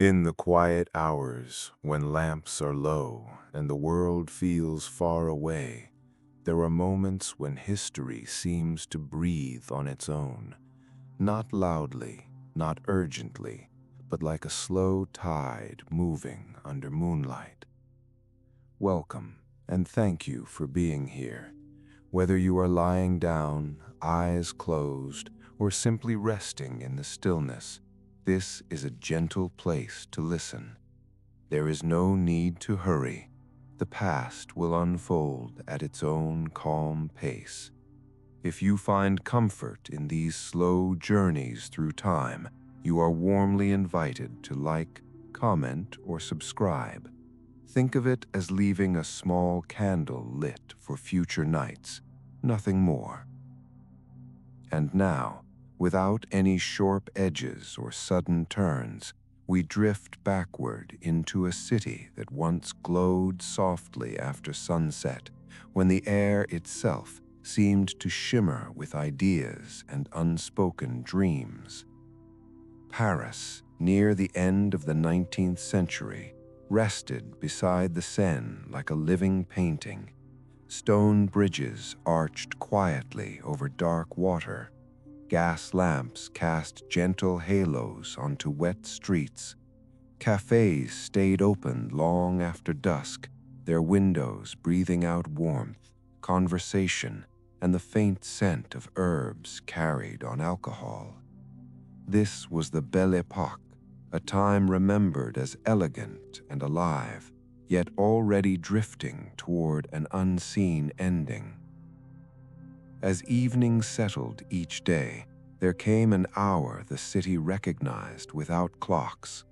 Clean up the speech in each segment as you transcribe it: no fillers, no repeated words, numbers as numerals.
In the quiet hours, when lamps are low and the world feels far away, there are moments when history seems to breathe on its own, not loudly, not urgently, but like a slow tide moving under moonlight. Welcome, and thank you for being here. Whether you are lying down, eyes closed, or simply resting in the stillness, this is a gentle place to listen. There is no need to hurry. The past will unfold at its own calm pace. If you find comfort in these slow journeys through time, you are warmly invited to like, comment, or subscribe. Think of it as leaving a small candle lit for future nights, nothing more. And now, without any sharp edges or sudden turns, we drift backward into a city that once glowed softly after sunset, when the air itself seemed to shimmer with ideas and unspoken dreams. Paris, near the end of the 19th century, rested beside the Seine like a living painting. Stone bridges arched quietly over dark water. Gas lamps cast gentle halos onto wet streets. Cafés stayed open long after dusk, their windows breathing out warmth, conversation, and the faint scent of herbs carried on alcohol. This was the Belle Époque, a time remembered as elegant and alive, yet already drifting toward an unseen ending. As evening settled each day, there came an hour the city recognized without clocks.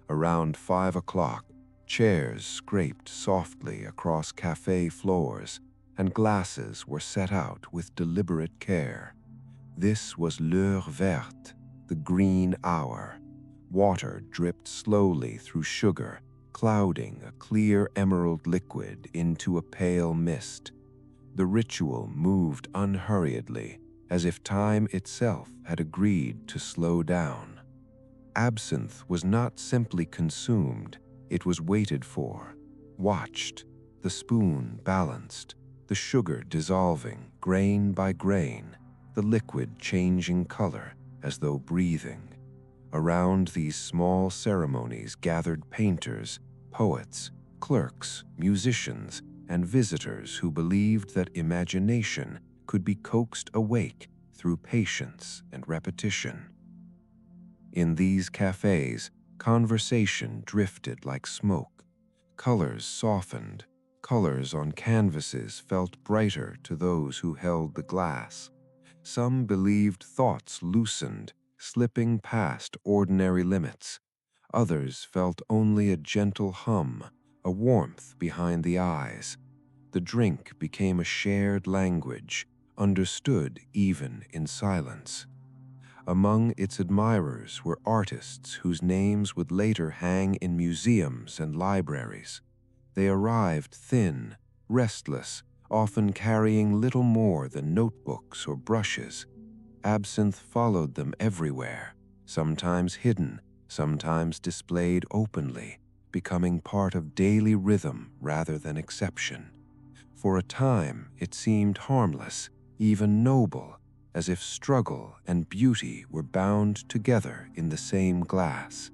Around 5 o'clock, chairs scraped softly across café floors, and glasses were set out with deliberate care. This was l'heure verte, the green hour. Water dripped slowly through sugar, clouding a clear emerald liquid into a pale mist. The ritual moved unhurriedly, as if time itself had agreed to slow down. Absinthe was not simply consumed, it was waited for, watched, the spoon balanced, the sugar dissolving grain by grain, the liquid changing color as though breathing. Around these small ceremonies gathered painters, poets, clerks, musicians, and visitors who believed that imagination could be coaxed awake through patience and repetition. In these cafés, conversation drifted like smoke. Colors softened. Colors on canvases felt brighter to those who held the glass. Some believed thoughts loosened, slipping past ordinary limits. Others felt only a gentle hum, a warmth behind the eyes. The drink became a shared language, understood even in silence. Among its admirers were artists whose names would later hang in museums and libraries. They arrived thin, restless, often carrying little more than notebooks or brushes. Absinthe followed them everywhere, sometimes hidden, sometimes displayed openly, becoming part of daily rhythm rather than exception. For a time, it seemed harmless, even noble, as if struggle and beauty were bound together in the same glass.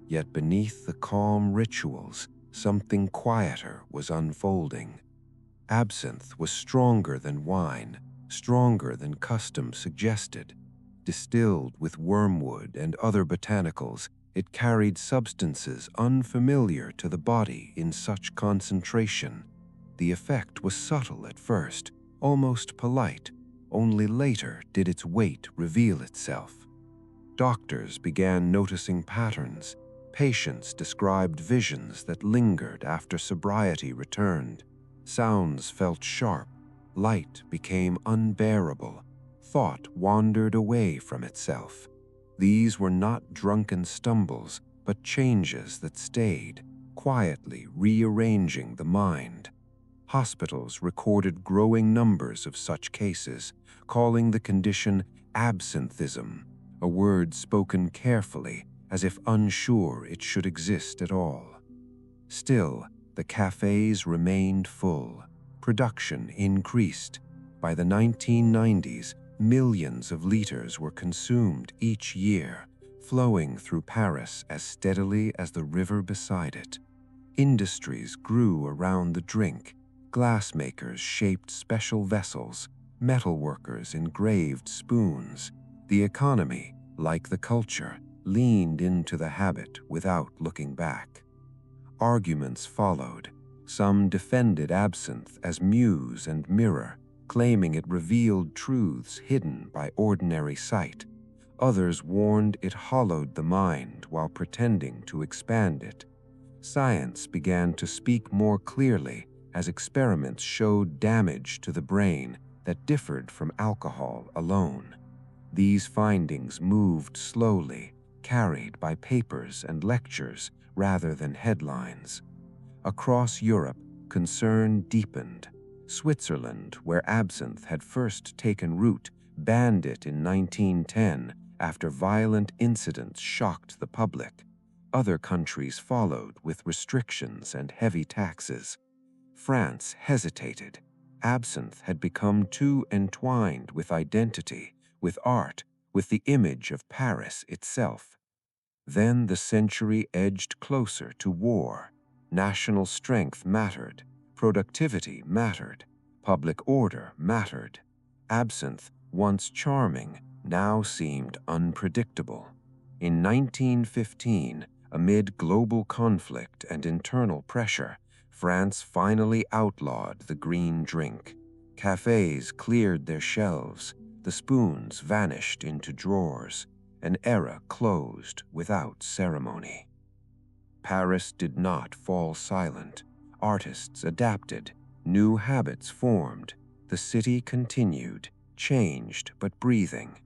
Yet beneath the calm rituals, something quieter was unfolding. Absinthe was stronger than wine, stronger than custom suggested. Distilled with wormwood and other botanicals, it carried substances unfamiliar to the body in such concentration. The effect was subtle at first, almost polite. Only later did its weight reveal itself. Doctors began noticing patterns. Patients described visions that lingered after sobriety returned. Sounds felt sharp. Light became unbearable. Thought wandered away from itself. These were not drunken stumbles, but changes that stayed, quietly rearranging the mind. Hospitals recorded growing numbers of such cases, calling the condition absinthism, a word spoken carefully as if unsure it should exist at all. Still, the cafés remained full. Production increased. By the 1990s, millions of liters were consumed each year, flowing through Paris as steadily as the river beside it. Industries grew around the drink. Glassmakers shaped special vessels. Metalworkers engraved spoons. The economy, like the culture, leaned into the habit without looking back. Arguments followed. Some defended absinthe as muse and mirror, claiming it revealed truths hidden by ordinary sight. Others warned it hollowed the mind while pretending to expand it. Science began to speak more clearly as experiments showed damage to the brain that differed from alcohol alone. These findings moved slowly, carried by papers and lectures rather than headlines. Across Europe, concern deepened. Switzerland, where absinthe had first taken root, banned it in 1910 after violent incidents shocked the public. Other countries followed with restrictions and heavy taxes. France hesitated. Absinthe had become too entwined with identity, with art, with the image of Paris itself. Then the century edged closer to war. National strength mattered, productivity mattered, public order mattered. Absinthe, once charming, now seemed unpredictable. In 1915, amid global conflict and internal pressure, France finally outlawed the green drink. Cafés cleared their shelves, the spoons vanished into drawers. An era closed without ceremony. Paris did not fall silent. Artists adapted. New habits formed. The city continued, changed but breathing.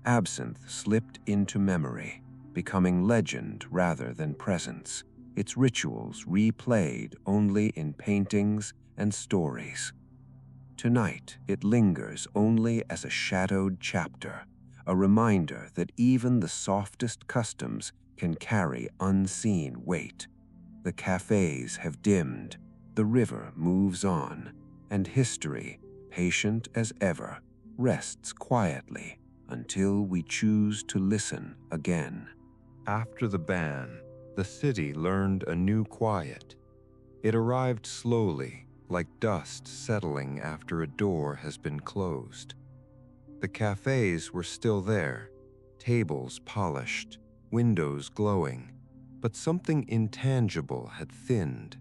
Absinthe slipped into memory, becoming legend rather than presence. Its rituals replayed only in paintings and stories. Tonight, it lingers only as a shadowed chapter, a reminder that even the softest customs can carry unseen weight. The cafés have dimmed, the river moves on, and history, patient as ever, rests quietly until we choose to listen again. After the ban, the city learned a new quiet. It arrived slowly, like dust settling after a door has been closed. The cafés were still there, tables polished, windows glowing, but something intangible had thinned.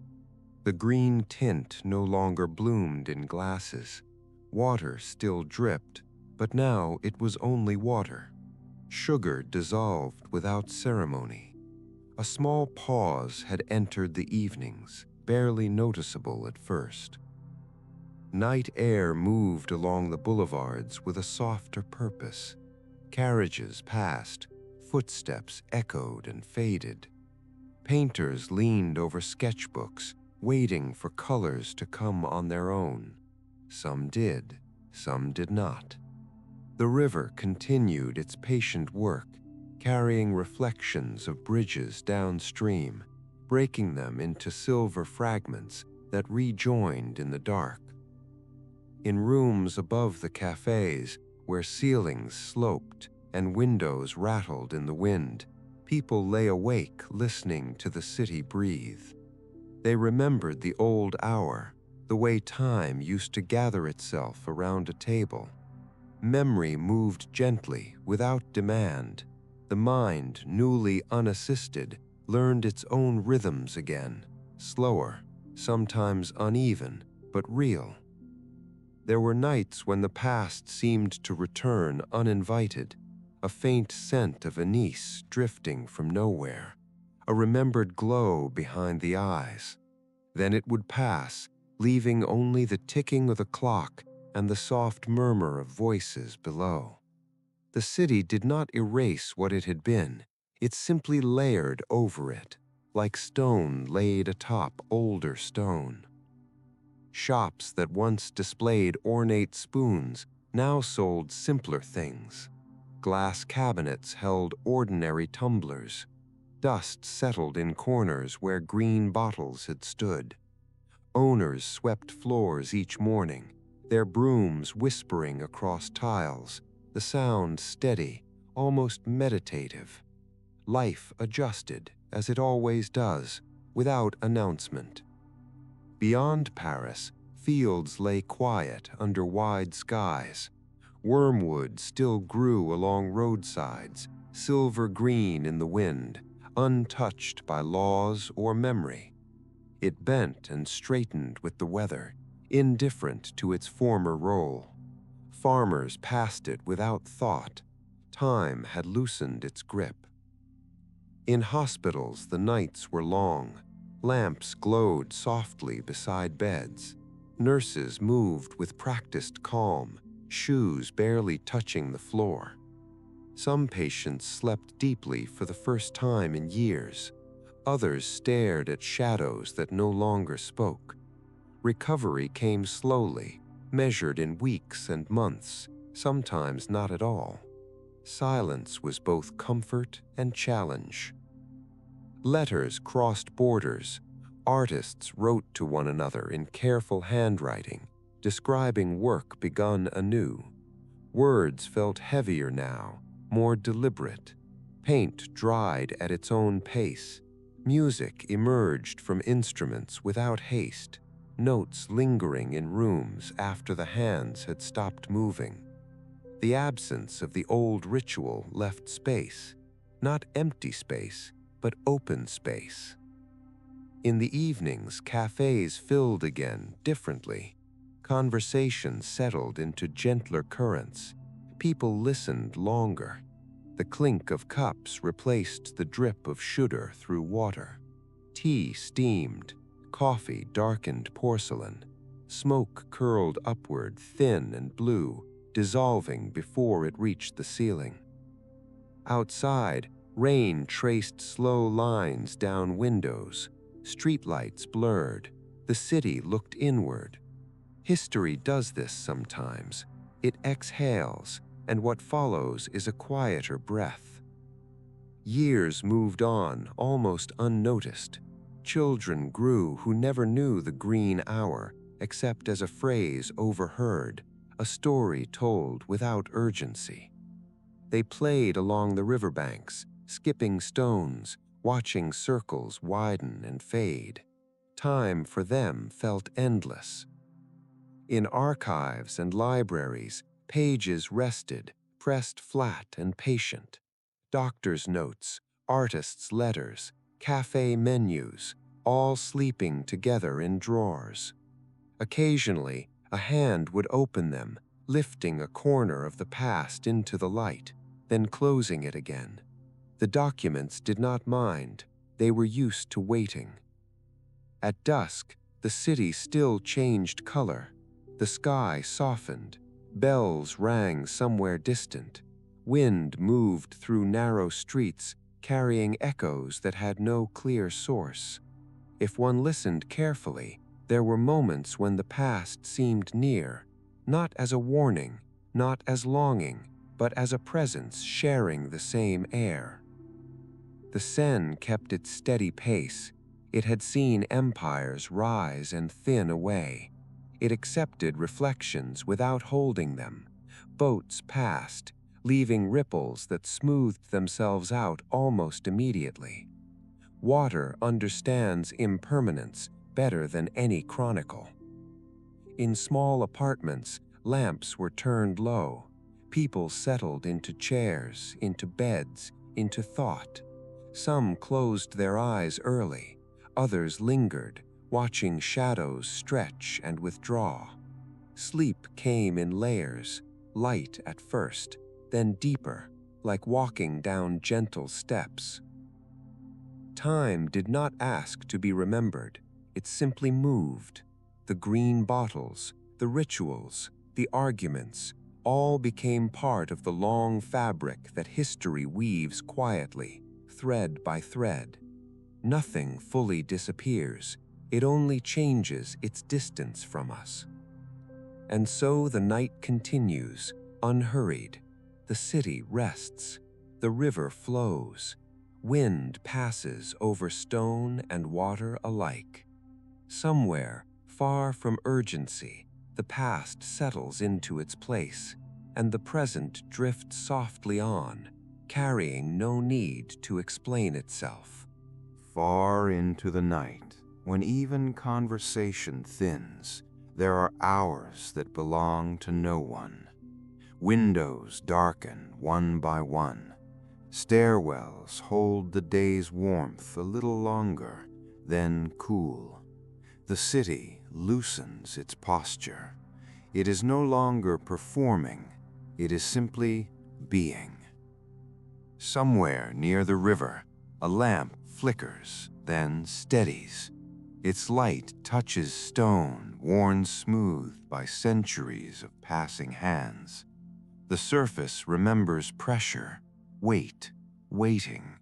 The green tint no longer bloomed in glasses. Water still dripped, but now it was only water. Sugar dissolved without ceremony. A small pause had entered the evenings, barely noticeable at first. Night air moved along the boulevards with a softer purpose. Carriages passed, footsteps echoed and faded. Painters leaned over sketchbooks, waiting for colors to come on their own. Some did, some did not. The river continued its patient work, carrying reflections of bridges downstream, breaking them into silver fragments that rejoined in the dark. In rooms above the cafés, where ceilings sloped and windows rattled in the wind, people lay awake listening to the city breathe. They remembered the old hour, the way time used to gather itself around a table. Memory moved gently, without demand. The mind, newly unassisted, learned its own rhythms again, slower, sometimes uneven, but real. There were nights when the past seemed to return uninvited, a faint scent of anise drifting from nowhere, a remembered glow behind the eyes. Then it would pass, leaving only the ticking of the clock and the soft murmur of voices below. The city did not erase what it had been, it simply layered over it, like stone laid atop older stone. Shops that once displayed ornate spoons now sold simpler things. Glass cabinets held ordinary tumblers. Dust settled in corners where green bottles had stood. Owners swept floors each morning, their brooms whispering across tiles, the sound steady, almost meditative. Life adjusted, as it always does, without announcement. Beyond Paris, fields lay quiet under wide skies. Wormwood still grew along roadsides, silver green in the wind, untouched by laws or memory. It bent and straightened with the weather, indifferent to its former role. Farmers passed it without thought. Time had loosened its grip. In hospitals, the nights were long. Lamps glowed softly beside beds. Nurses moved with practiced calm, shoes barely touching the floor. Some patients slept deeply for the first time in years. Others stared at shadows that no longer spoke. Recovery came slowly, measured in weeks and months, sometimes not at all. Silence was both comfort and challenge. Letters crossed borders. Artists wrote to one another in careful handwriting, describing work begun anew. Words felt heavier now, more deliberate. Paint dried at its own pace. Music emerged from instruments without haste, notes lingering in rooms after the hands had stopped moving. The absence of the old ritual left space, not empty space, but open space. In the evenings, cafés filled again, differently. Conversation settled into gentler currents. People listened longer. The clink of cups replaced the drip of sugar through water. Tea steamed, coffee darkened porcelain. Smoke curled upward, thin and blue, dissolving before it reached the ceiling. Outside, rain traced slow lines down windows. Streetlights blurred. The city looked inward. History does this sometimes. It exhales, and what follows is a quieter breath. Years moved on, almost unnoticed. Children grew who never knew the green hour, except as a phrase overheard, a story told without urgency. They played along the riverbanks, skipping stones, watching circles widen and fade. Time for them felt endless. In archives and libraries, pages rested, pressed flat and patient. Doctors' notes, artists' letters, cafe menus, all sleeping together in drawers. Occasionally, a hand would open them, lifting a corner of the past into the light, then closing it again. The documents did not mind. They were used to waiting. At dusk, the city still changed color. The sky softened. Bells rang somewhere distant. Wind moved through narrow streets, carrying echoes that had no clear source. If one listened carefully, there were moments when the past seemed near, not as a warning, not as longing, but as a presence sharing the same air. The Seine kept its steady pace. It had seen empires rise and thin away. It accepted reflections without holding them. Boats passed, leaving ripples that smoothed themselves out almost immediately. Water understands impermanence better than any chronicle. In small apartments, lamps were turned low. People settled into chairs, into beds, into thought. Some closed their eyes early. Others lingered, watching shadows stretch and withdraw. Sleep came in layers, light at first, then deeper, like walking down gentle steps. Time did not ask to be remembered. It simply moved. The green bottles, the rituals, the arguments, all became part of the long fabric that history weaves quietly, thread by thread. Nothing fully disappears. It only changes its distance from us. And so the night continues, unhurried. The city rests. The river flows. Wind passes over stone and water alike. Somewhere, far from urgency, the past settles into its place, and the present drifts softly on, carrying no need to explain itself. Far into the night, when even conversation thins, there are hours that belong to no one. Windows darken one by one. Stairwells hold the day's warmth a little longer, then cool. The city loosens its posture. It is no longer performing, it is simply being. Somewhere near the river, a lamp flickers, then steadies. Its light touches stone worn smooth by centuries of passing hands. The surface remembers pressure, weight, waiting.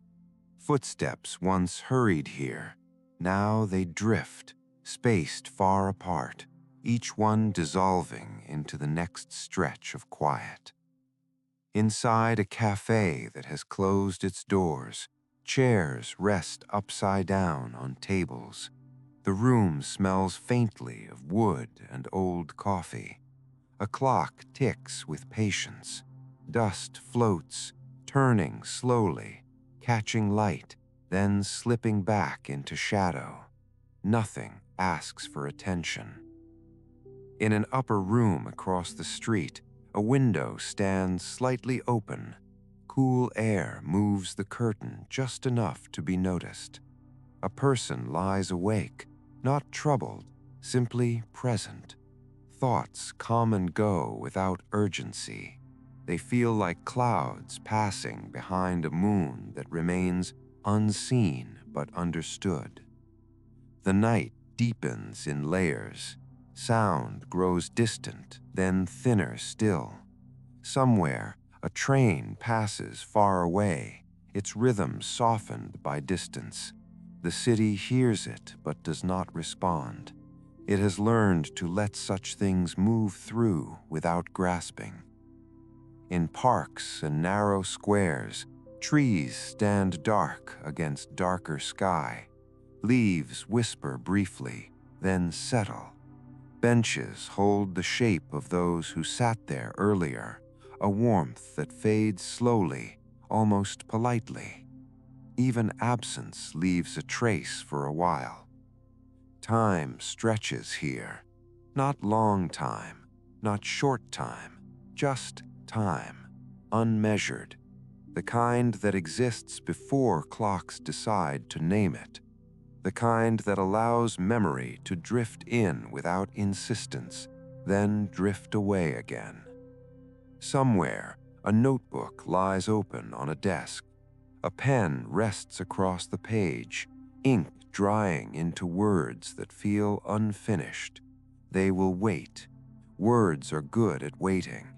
Footsteps once hurried here. Now they drift, spaced far apart, each one dissolving into the next stretch of quiet. Inside a café that has closed its doors, chairs rest upside down on tables. The room smells faintly of wood and old coffee. A clock ticks with patience. Dust floats, turning slowly, catching light, then slipping back into shadow. Nothing asks for attention. In an upper room across the street, a window stands slightly open. Cool air moves the curtain just enough to be noticed. A person lies awake, not troubled, simply present. Thoughts come and go without urgency. They feel like clouds passing behind a moon that remains unseen but understood. The night deepens in layers. Sound grows distant, then thinner still. Somewhere, a train passes far away, its rhythm softened by distance. The city hears it but does not respond. It has learned to let such things move through without grasping. In parks and narrow squares, trees stand dark against darker sky. Leaves whisper briefly, then settle. Benches hold the shape of those who sat there earlier, a warmth that fades slowly, almost politely. Even absence leaves a trace for a while. Time stretches here. Not long time, not short time, just time, unmeasured. The kind that exists before clocks decide to name it. The kind that allows memory to drift in without insistence, then drift away again. Somewhere, a notebook lies open on a desk. A pen rests across the page, ink drying into words that feel unfinished. They will wait. Words are good at waiting.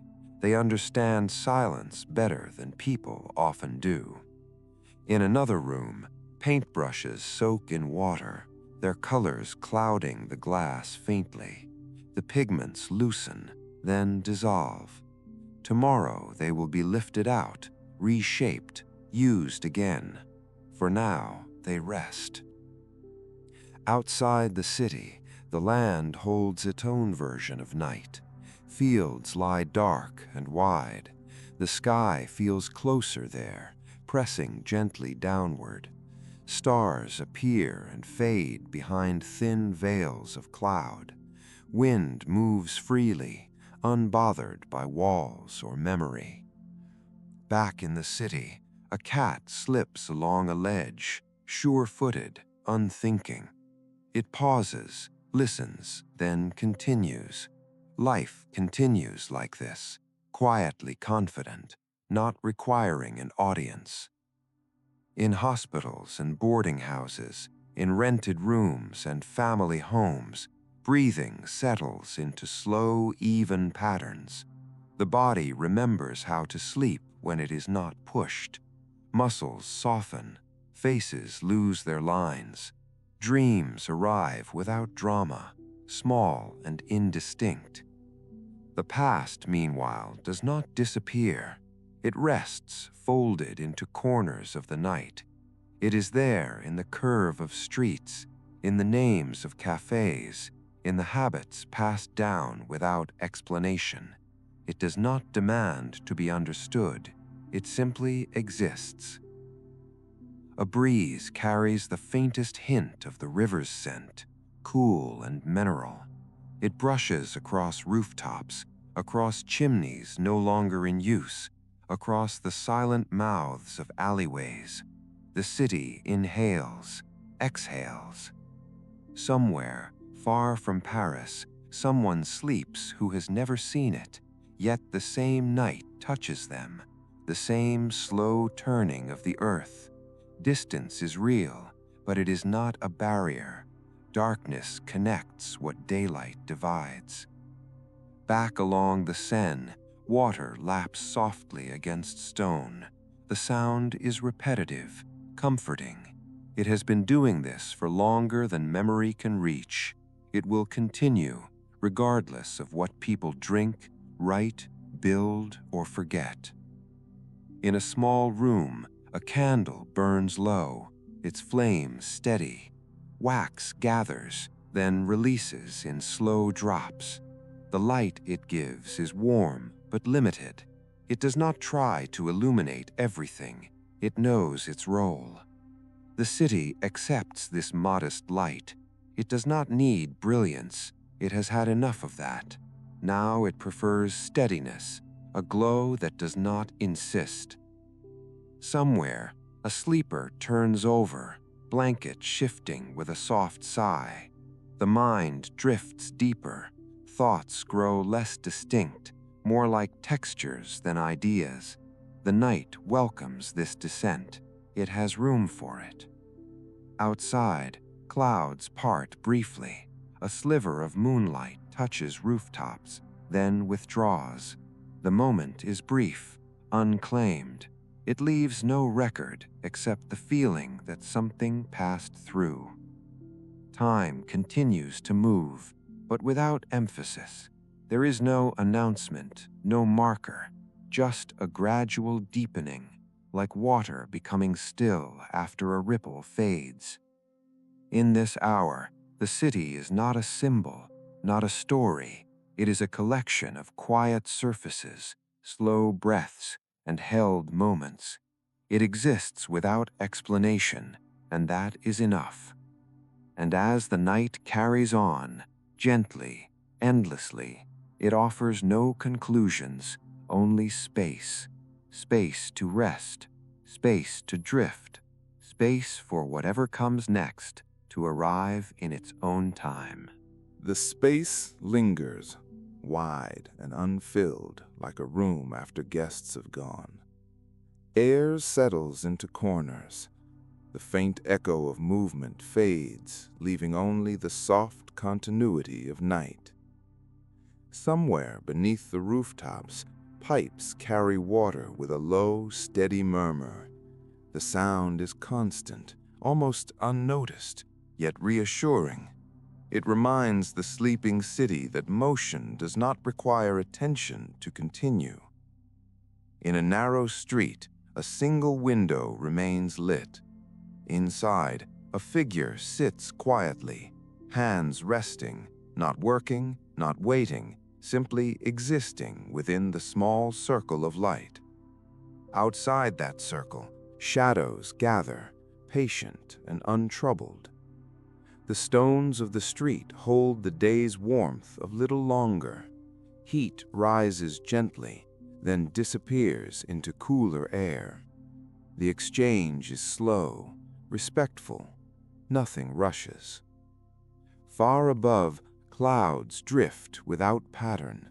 They understand silence better than people often do. In another room, paintbrushes soak in water, their colors clouding the glass faintly. The pigments loosen, then dissolve. Tomorrow they will be lifted out, reshaped, used again. For now, they rest. Outside the city, the land holds its own version of night. Fields lie dark and wide. The sky feels closer there, pressing gently downward. Stars appear and fade behind thin veils of cloud. Wind moves freely, unbothered by walls or memory. Back in the city, a cat slips along a ledge, sure-footed, unthinking. It pauses, listens, then continues. Life continues like this, quietly confident, not requiring an audience. In hospitals and boarding houses, in rented rooms and family homes, breathing settles into slow, even patterns. The body remembers how to sleep when it is not pushed. Muscles soften, faces lose their lines. Dreams arrive without drama, small and indistinct. The past, meanwhile, does not disappear. It rests, folded into corners of the night. It is there in the curve of streets, in the names of cafés, in the habits passed down without explanation. It does not demand to be understood. It simply exists. A breeze carries the faintest hint of the river's scent, cool and mineral. It brushes across rooftops, across chimneys no longer in use, across the silent mouths of alleyways. The city inhales, exhales. Somewhere, far from Paris, someone sleeps who has never seen it, yet the same night touches them, the same slow turning of the earth. Distance is real, but it is not a barrier. Darkness connects what daylight divides. Back along the Seine, water laps softly against stone. The sound is repetitive, comforting. It has been doing this for longer than memory can reach. It will continue, regardless of what people drink, write, build, or forget. In a small room, a candle burns low, its flame steady. Wax gathers, then releases in slow drops. The light it gives is warm but limited. It does not try to illuminate everything. It knows its role. The city accepts this modest light. It does not need brilliance. It has had enough of that. Now it prefers steadiness, a glow that does not insist. Somewhere, a sleeper turns over, blanket shifting with a soft sigh. The mind drifts deeper. Thoughts grow less distinct, more like textures than ideas. The night welcomes this descent. It has room for it. Outside, clouds part briefly. A sliver of moonlight touches rooftops, then withdraws. The moment is brief, unclaimed. It leaves no record except the feeling that something passed through. Time continues to move, but without emphasis. There is no announcement, no marker, just a gradual deepening, like water becoming still after a ripple fades. In this hour, the city is not a symbol, not a story. It is a collection of quiet surfaces, slow breaths, and held moments. It exists without explanation, and that is enough. And as the night carries on, gently, endlessly, it offers no conclusions, only space. Space to rest, space to drift, space for whatever comes next to arrive in its own time. The space lingers, wide and unfilled, like a room after guests have gone. Air settles into corners. The faint echo of movement fades, leaving only the soft continuity of night. Somewhere beneath the rooftops, pipes carry water with a low, steady murmur. The sound is constant, almost unnoticed, yet reassuring. It reminds the sleeping city that motion does not require attention to continue. In a narrow street, a single window remains lit. Inside, a figure sits quietly, hands resting, not working, not waiting, simply existing within the small circle of light. Outside that circle, shadows gather, patient and untroubled. The stones of the street hold the day's warmth a little longer. Heat rises gently, then disappears into cooler air. The exchange is slow, respectful. Nothing rushes. Far above, clouds drift without pattern.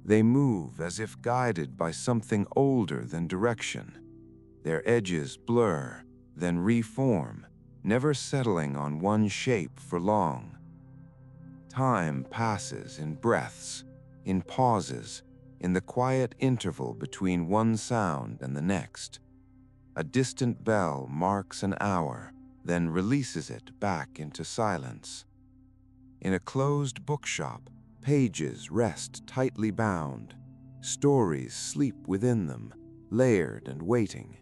They move as if guided by something older than direction. Their edges blur, then reform, never settling on one shape for long. Time passes in breaths, in pauses, in the quiet interval between one sound and the next. A distant bell marks an hour, then releases it back into silence. In a closed bookshop, pages rest tightly bound. Stories sleep within them, layered and waiting.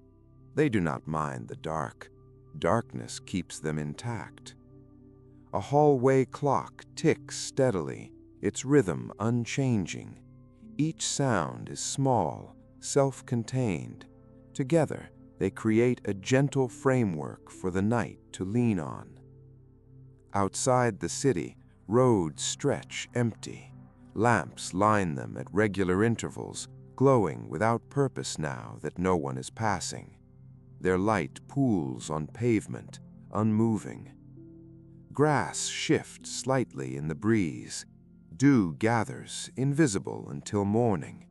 They do not mind the dark. Darkness keeps them intact. A hallway clock ticks steadily, its rhythm unchanging. Each sound is small, self-contained. Together, they create a gentle framework for the night to lean on. Outside the city, roads stretch empty. Lamps line them at regular intervals, glowing without purpose now that no one is passing. Their light pools on pavement, unmoving. Grass shifts slightly in the breeze. Dew gathers, invisible until morning.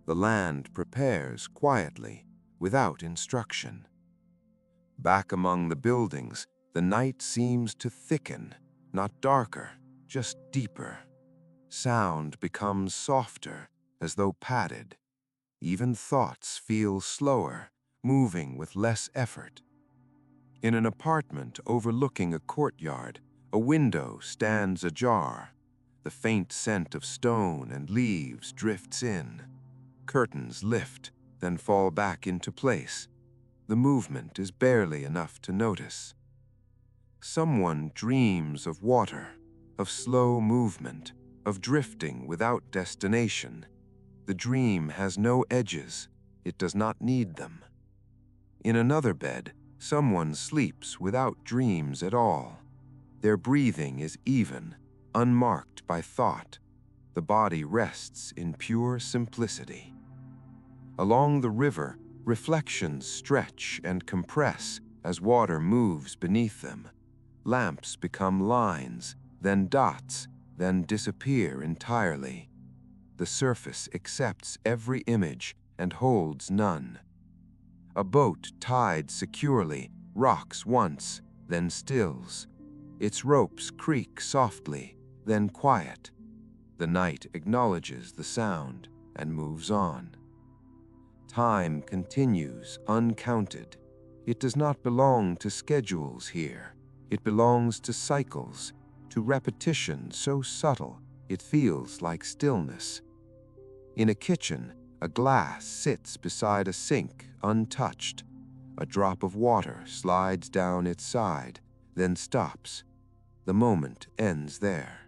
The land prepares quietly, without instruction. Back among the buildings, the night seems to thicken, not darker, just deeper. Sound becomes softer, as though padded. Even thoughts feel slower, moving with less effort. In an apartment overlooking a courtyard, a window stands ajar. The faint scent of stone and leaves drifts in. Curtains lift, then fall back into place. The movement is barely enough to notice. Someone dreams of water, of slow movement, of drifting without destination. The dream has no edges. It does not need them. In another bed, someone sleeps without dreams at all. Their breathing is even, unmarked by thought. The body rests in pure simplicity. Along the river, reflections stretch and compress as water moves beneath them. Lamps become lines, then dots, then disappear entirely. The surface accepts every image and holds none. A boat tied securely rocks once, then stills. Its ropes creak softly, then quiet. The night acknowledges the sound and moves on. Time continues uncounted. It does not belong to schedules here. It belongs to cycles, to repetition so subtle it feels like stillness. In a kitchen, a glass sits beside a sink untouched. A drop of water slides down its side, then stops. The moment ends there.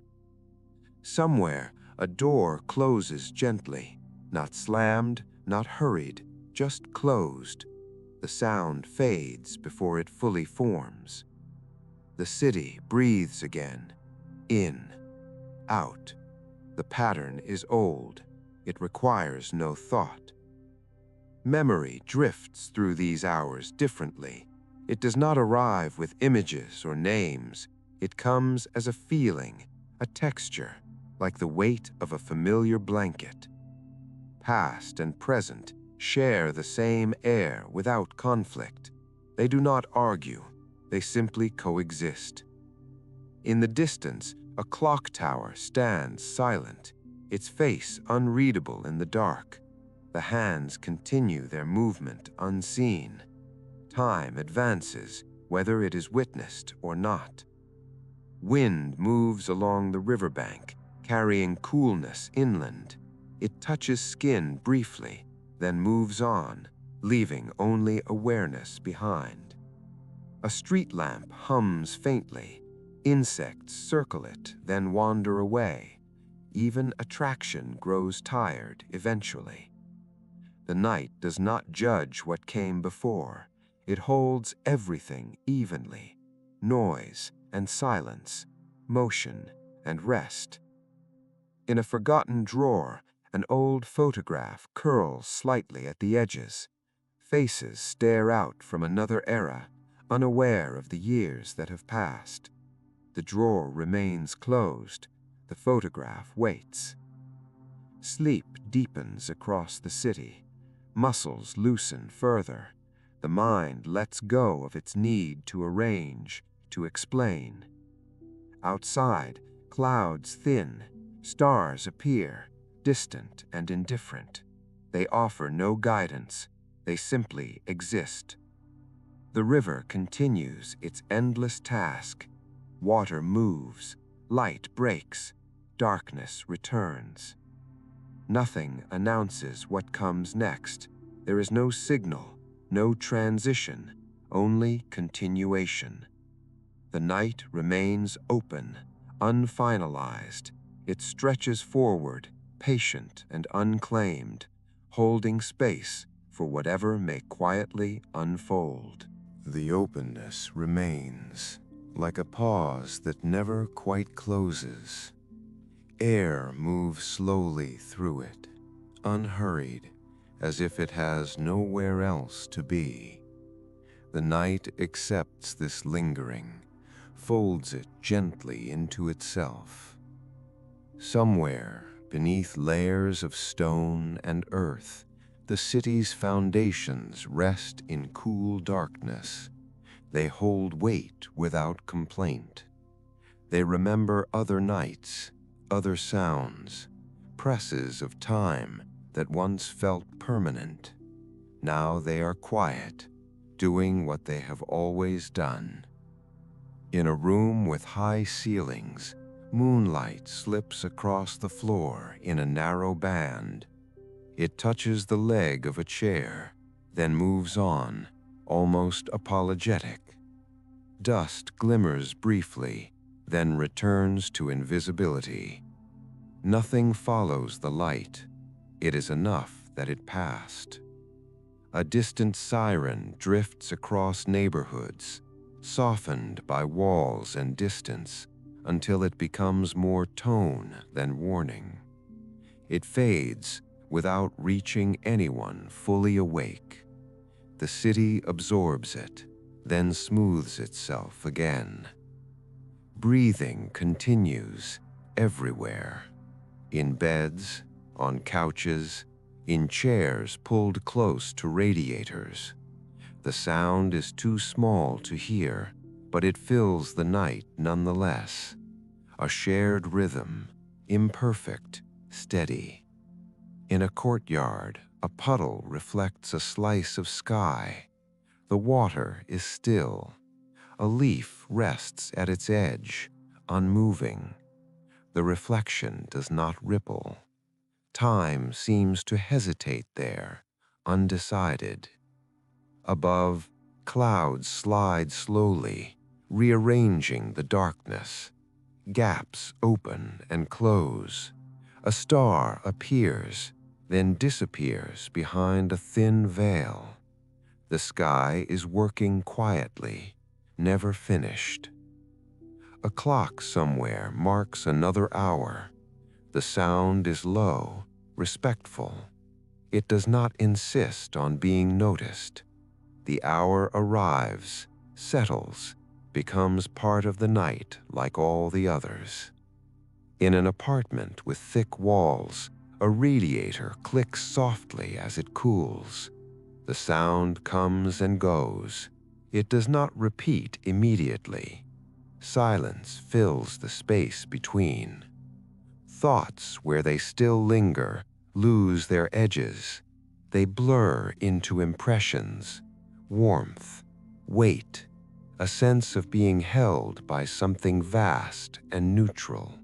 Somewhere, a door closes gently, not slammed, not hurried, just closed. The sound fades before it fully forms. The city breathes again. In, out. The pattern is old. It requires no thought. Memory drifts through these hours differently. It does not arrive with images or names. It comes as a feeling, a texture, like the weight of a familiar blanket. Past and present share the same air without conflict. They do not argue. They simply coexist. In the distance, a clock tower stands silent, its face unreadable in the dark. The hands continue their movement unseen. Time advances, whether it is witnessed or not. Wind moves along the riverbank, carrying coolness inland. It touches skin briefly, then moves on, leaving only awareness behind. A street lamp hums faintly. Insects circle it, then wander away. Even attraction grows tired eventually. The night does not judge what came before. It holds everything evenly: noise and silence, motion and rest. In a forgotten drawer, an old photograph curls slightly at the edges. Faces stare out from another era, unaware of the years that have passed. The drawer remains closed. The photograph waits. Sleep deepens across the city. Muscles loosen further. The mind lets go of its need to arrange, to explain. Outside, clouds thin. Stars appear, distant and indifferent. They offer no guidance. They simply exist. The river continues its endless task. Water moves, light breaks, darkness returns. Nothing announces what comes next. There is no signal, no transition. only continuation. The night remains open, unfinalized. It stretches forward, patient and unclaimed, holding space for whatever may quietly unfold. The openness remains, like a pause that never quite closes. Air moves slowly through it, unhurried, as if it has nowhere else to be. The night accepts this lingering, folds it gently into itself. Somewhere, beneath layers of stone and earth, the city's foundations rest in cool darkness. They hold weight without complaint. They remember other nights, other sounds, presses of time that once felt permanent. Now they are quiet, doing what they have always done. In a room with high ceilings, moonlight slips across the floor in a narrow band. It touches the leg of a chair, then moves on, almost apologetic. Dust glimmers briefly, then returns to invisibility. Nothing follows the light. It is enough that it passed. A distant siren drifts across neighborhoods, softened by walls and distance, until it becomes more tone than warning. It fades without reaching anyone fully awake. The city absorbs it, then smooths itself again. Breathing continues everywhere. In beds, on couches, in chairs pulled close to radiators. The sound is too small to hear, but it fills the night nonetheless. A shared rhythm, imperfect, steady. In a courtyard, a puddle reflects a slice of sky. The water is still. A leaf rests at its edge, unmoving. The reflection does not ripple. Time seems to hesitate there, undecided. Above, clouds slide slowly, rearranging the darkness. Gaps open and close. A star appears, then disappears behind a thin veil. The sky is working quietly, never finished. A clock somewhere marks another hour. The sound is low, respectful. It does not insist on being noticed. The hour arrives, settles, becomes part of the night like all the others. In an apartment with thick walls, a radiator clicks softly as it cools. The sound comes and goes. It does not repeat immediately. Silence fills the space between. Thoughts, where they still linger, lose their edges. They blur into impressions, warmth, weight, a sense of being held by something vast and neutral.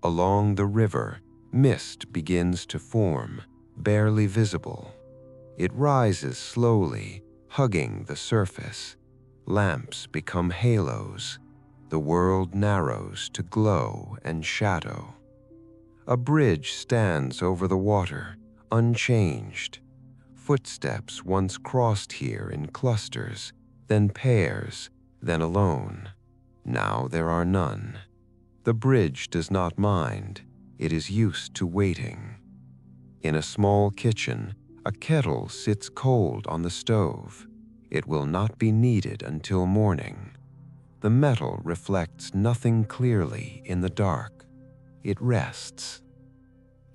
Along the river, mist begins to form, barely visible. It rises slowly, hugging the surface. Lamps become halos. The world narrows to glow and shadow. A bridge stands over the water, unchanged. Footsteps once crossed here in clusters, then pairs, then alone. Now there are none. The bridge does not mind. It is used to waiting. In a small kitchen, a kettle sits cold on the stove. It will not be needed until morning. The metal reflects nothing clearly in the dark. It rests.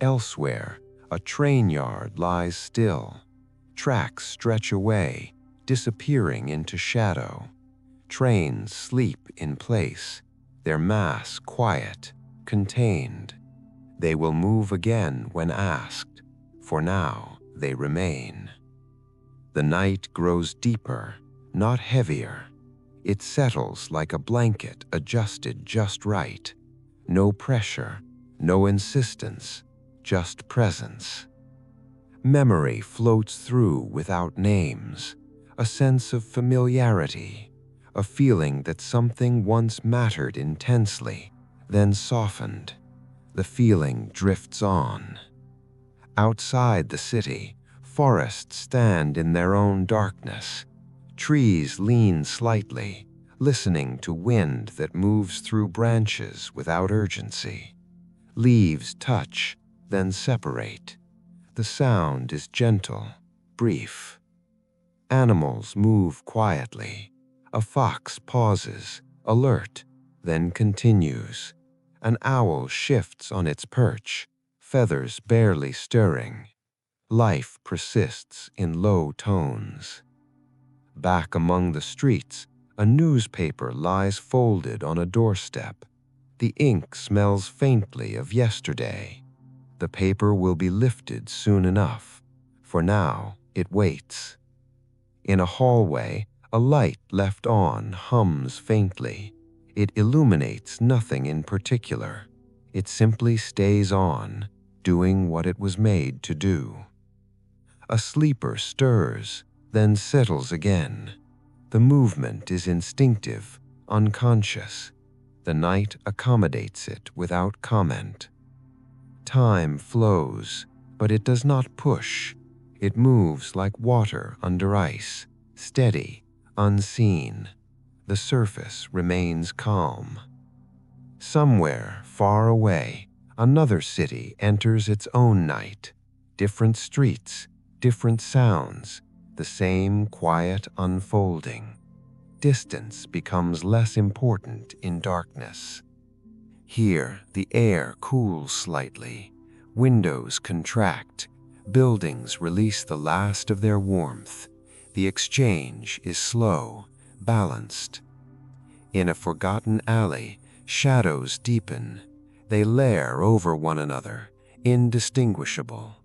Elsewhere, a train yard lies still. Tracks stretch away, disappearing into shadow. Trains sleep in place, their mass quiet, contained. They will move again when asked. For now, they remain. The night grows deeper, not heavier. It settles like a blanket adjusted just right. No pressure, no insistence, just presence. Memory floats through without names. a sense of familiarity, a feeling that something once mattered intensely, then softened. The feeling drifts on. Outside the city, forests stand in their own darkness. Trees lean slightly, listening to wind that moves through branches without urgency. Leaves touch, then separate. The sound is gentle, brief. Animals move quietly. A fox pauses, alert, then continues. An owl shifts on its perch, feathers barely stirring. Life persists in low tones. Back among the streets, a newspaper lies folded on a doorstep. The ink smells faintly of yesterday. The paper will be lifted soon enough. For now, it waits. In a hallway, a light left on hums faintly. It illuminates nothing in particular. It simply stays on, doing what it was made to do. A sleeper stirs, then settles again. The movement is instinctive, unconscious. The night accommodates it without comment. Time flows, but it does not push. It moves like water under ice, steady, unseen. The surface remains calm. Somewhere far away, another city enters its own night. Different streets, different sounds, the same quiet unfolding. Distance becomes less important in darkness. Here, the air cools slightly. Windows contract. Buildings release the last of their warmth. The exchange is slow, balanced. In a forgotten alley, shadows deepen. They layer over one another, indistinguishable.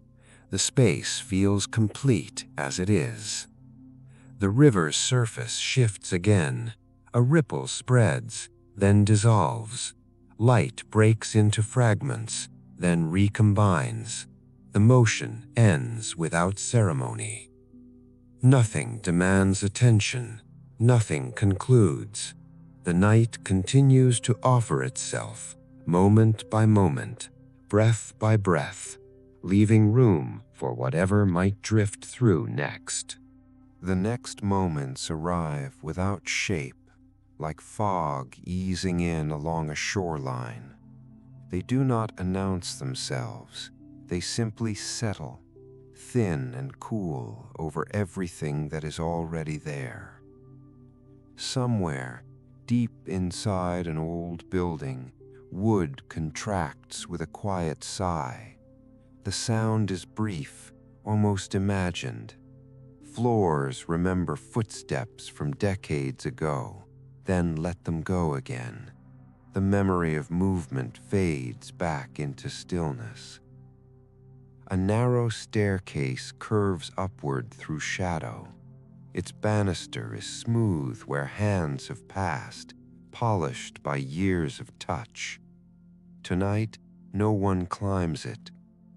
The space feels complete as it is. The river's surface shifts again. A ripple spreads, then dissolves. Light breaks into fragments, then recombines. The motion ends without ceremony. Nothing demands attention. Nothing concludes. The night continues to offer itself, moment by moment, breath by breath, leaving room for whatever might drift through next. The next moments arrive without shape, like fog easing in along a shoreline. They do not announce themselves. They simply settle, thin and cool over everything that is already there. Somewhere, deep inside an old building, wood contracts with a quiet sigh. The sound is brief, almost imagined. Floors remember footsteps from decades ago, then let them go again. The memory of movement fades back into stillness. A narrow staircase curves upward through shadow. Its banister is smooth where hands have passed, polished by years of touch. Tonight, no one climbs it.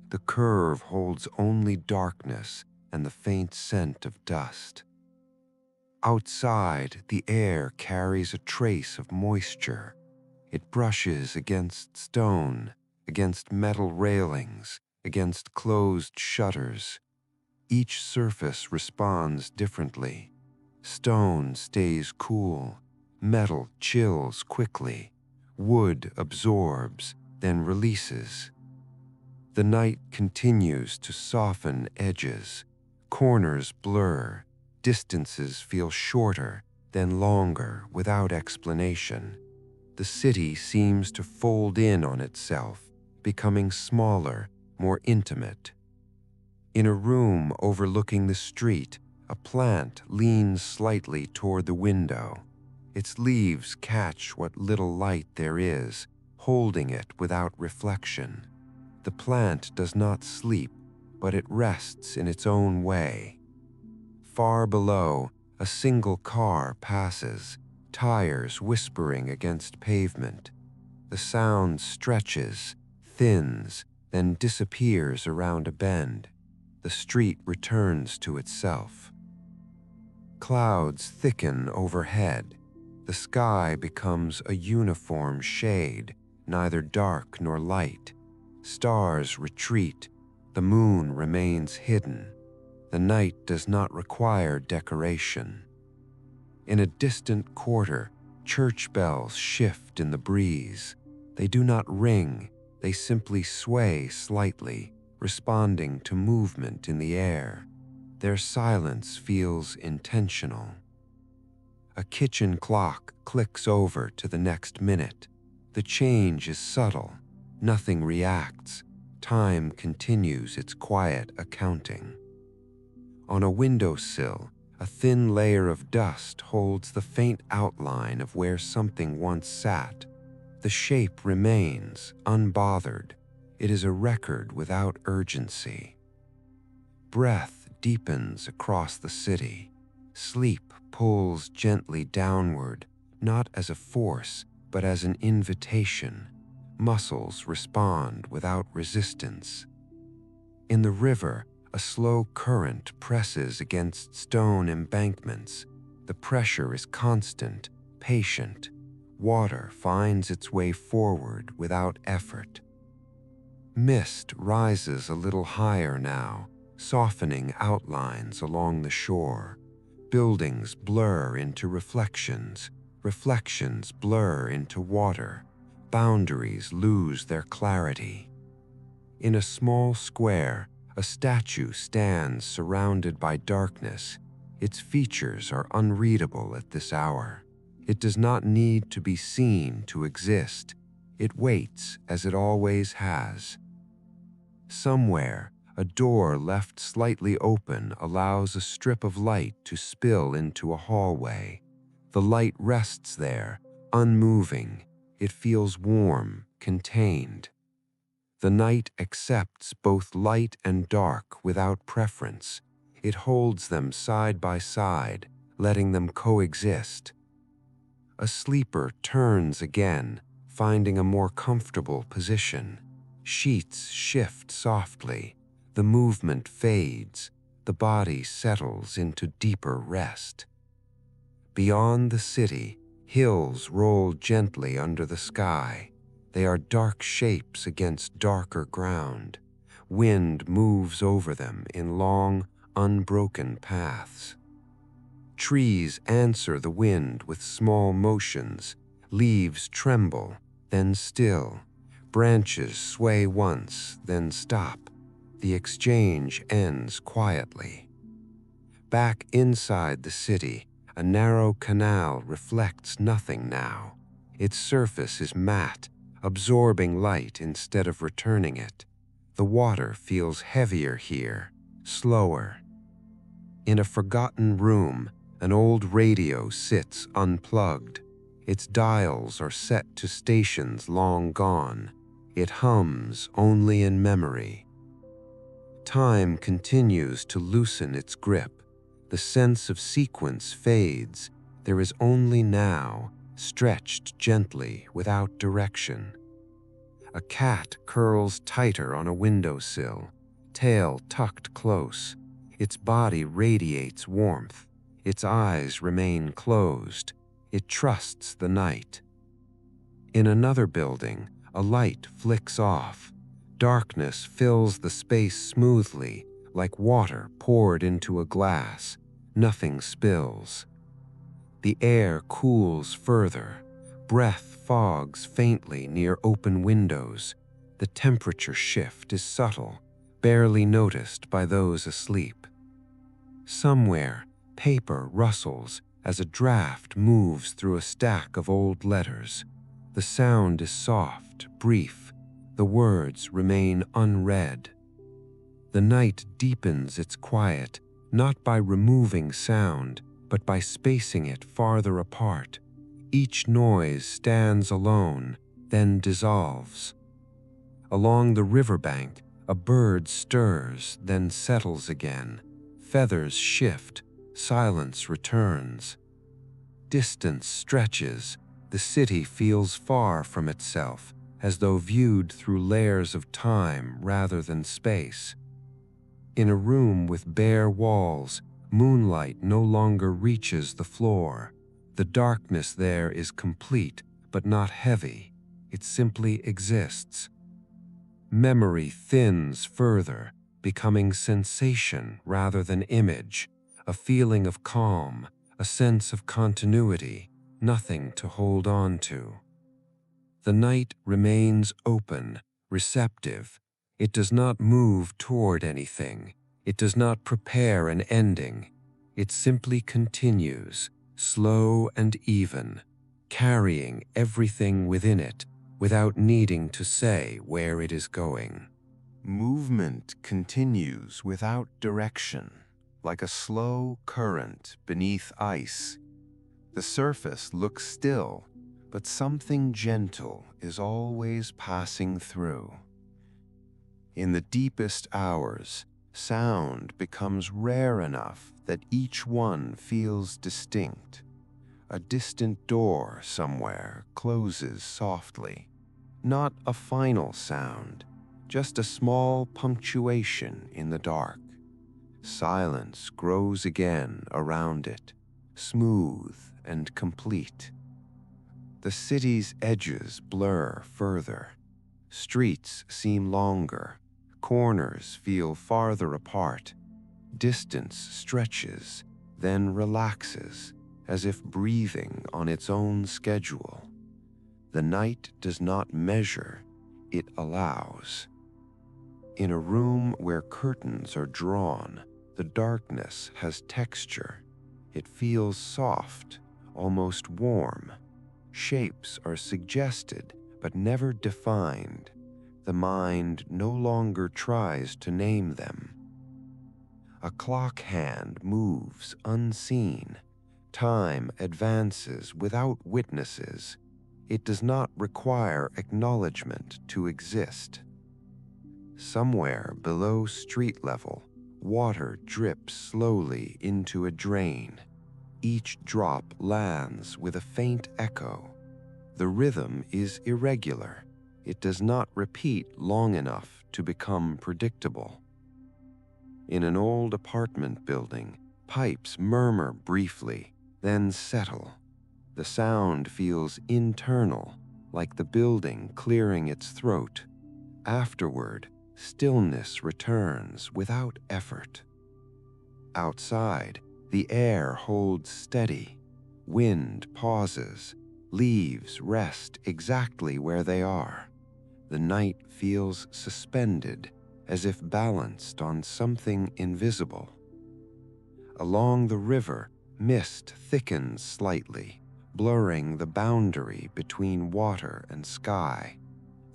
The curve holds only darkness and the faint scent of dust. Outside, the air carries a trace of moisture. It brushes against stone, against metal railings, against closed shutters. Each surface responds differently. Stone stays cool. Metal chills quickly. Wood absorbs, then releases. The night continues to soften edges. Corners blur. Distances feel shorter, then longer without explanation. The city seems to fold in on itself, becoming smaller, more intimate. In a room overlooking the street, a plant leans slightly toward the window. Its leaves catch what little light there is, holding it without reflection. The plant does not sleep, but it rests in its own way. Far below, a single car passes, tires whispering against pavement. The sound stretches, thins, then disappears around a bend. The street returns to itself. Clouds thicken overhead. The sky becomes a uniform shade, neither dark nor light. Stars retreat. The moon remains hidden. The night does not require decoration. In a distant quarter, church bells shift in the breeze. They do not ring, they simply sway slightly, responding to movement in the air. Their silence feels intentional. A kitchen clock clicks over to the next minute. The change is subtle. Nothing reacts. Time continues its quiet accounting. On a windowsill, a thin layer of dust holds the faint outline of where something once sat. The shape remains, unbothered. It is a record without urgency. Breath deepens across the city. Sleep pulls gently downward, not as a force, but as an invitation. Muscles respond without resistance. In the river, a slow current presses against stone embankments. The pressure is constant, patient. Water finds its way forward without effort. Mist rises a little higher now, softening outlines along the shore. Buildings blur into reflections. Reflections blur into water. Boundaries lose their clarity. In a small square, a statue stands surrounded by darkness. Its features are unreadable at this hour. It does not need to be seen to exist. It waits as it always has. Somewhere, a door left slightly open allows a strip of light to spill into a hallway. The light rests there, unmoving. It feels warm, contained. The night accepts both light and dark without preference. It holds them side by side, letting them coexist. A sleeper turns again, finding a more comfortable position. Sheets shift softly. The movement fades. The body settles into deeper rest. Beyond the city, hills roll gently under the sky. They are dark shapes against darker ground. Wind moves over them in long, unbroken paths. Trees answer the wind with small motions. Leaves tremble, then still. Branches sway once, then stop. The exchange ends quietly. Back inside the city, a narrow canal reflects nothing now. Its surface is matte, absorbing light instead of returning it. The water feels heavier here, slower. In a forgotten room, an old radio sits unplugged. Its dials are set to stations long gone. It hums only in memory. Time continues to loosen its grip. The sense of sequence fades. There is only now, stretched gently without direction. A cat curls tighter on a windowsill, tail tucked close. Its body radiates warmth. Its eyes remain closed. It trusts the night. In another building, a light flicks off. Darkness fills the space smoothly, like water poured into a glass. Nothing spills. The air cools further. Breath fogs faintly near open windows. The temperature shift is subtle, barely noticed by those asleep. Somewhere, paper rustles as a draft moves through a stack of old letters. The sound is soft, brief. The words remain unread. The night deepens its quiet, not by removing sound, but by spacing it farther apart. Each noise stands alone, then dissolves. Along the riverbank, a bird stirs, then settles again. Feathers shift, silence returns. Distance stretches. The city feels far from itself, as though viewed through layers of time rather than space. In a room with bare walls, Moonlight no longer reaches the floor. The darkness there is complete, but not heavy. It simply exists. Memory thins further, becoming sensation rather than image, a feeling of calm, a sense of continuity, nothing to hold on to. The night remains open, receptive. It does not move toward anything. It does not prepare an ending. It simply continues, slow and even, carrying everything within it without needing to say where it is going. Movement continues without direction, like a slow current beneath ice. The surface looks still, but something gentle is always passing through. In the deepest hours, sound becomes rare enough that each one feels distinct. A distant door somewhere closes softly. Not a final sound, just a small punctuation in the dark. Silence grows again around it, smooth and complete. The city's edges blur further. Streets seem longer. Corners feel farther apart. Distance stretches, then relaxes, as if breathing on its own schedule. The night does not measure, it allows. In a room where curtains are drawn, the darkness has texture. It feels soft, almost warm. Shapes are suggested, but never defined. The mind no longer tries to name them. A clock hand moves unseen. Time advances without witnesses. It does not require acknowledgement to exist. Somewhere below street level, water drips slowly into a drain. Each drop lands with a faint echo. The rhythm is irregular. It does not repeat long enough to become predictable. In an old apartment building, pipes murmur briefly, then settle. The sound feels internal, like the building clearing its throat. Afterward, stillness returns without effort. Outside, the air holds steady. Wind pauses. Leaves rest exactly where they are. The night feels suspended, as if balanced on something invisible. Along the river, mist thickens slightly, blurring the boundary between water and sky.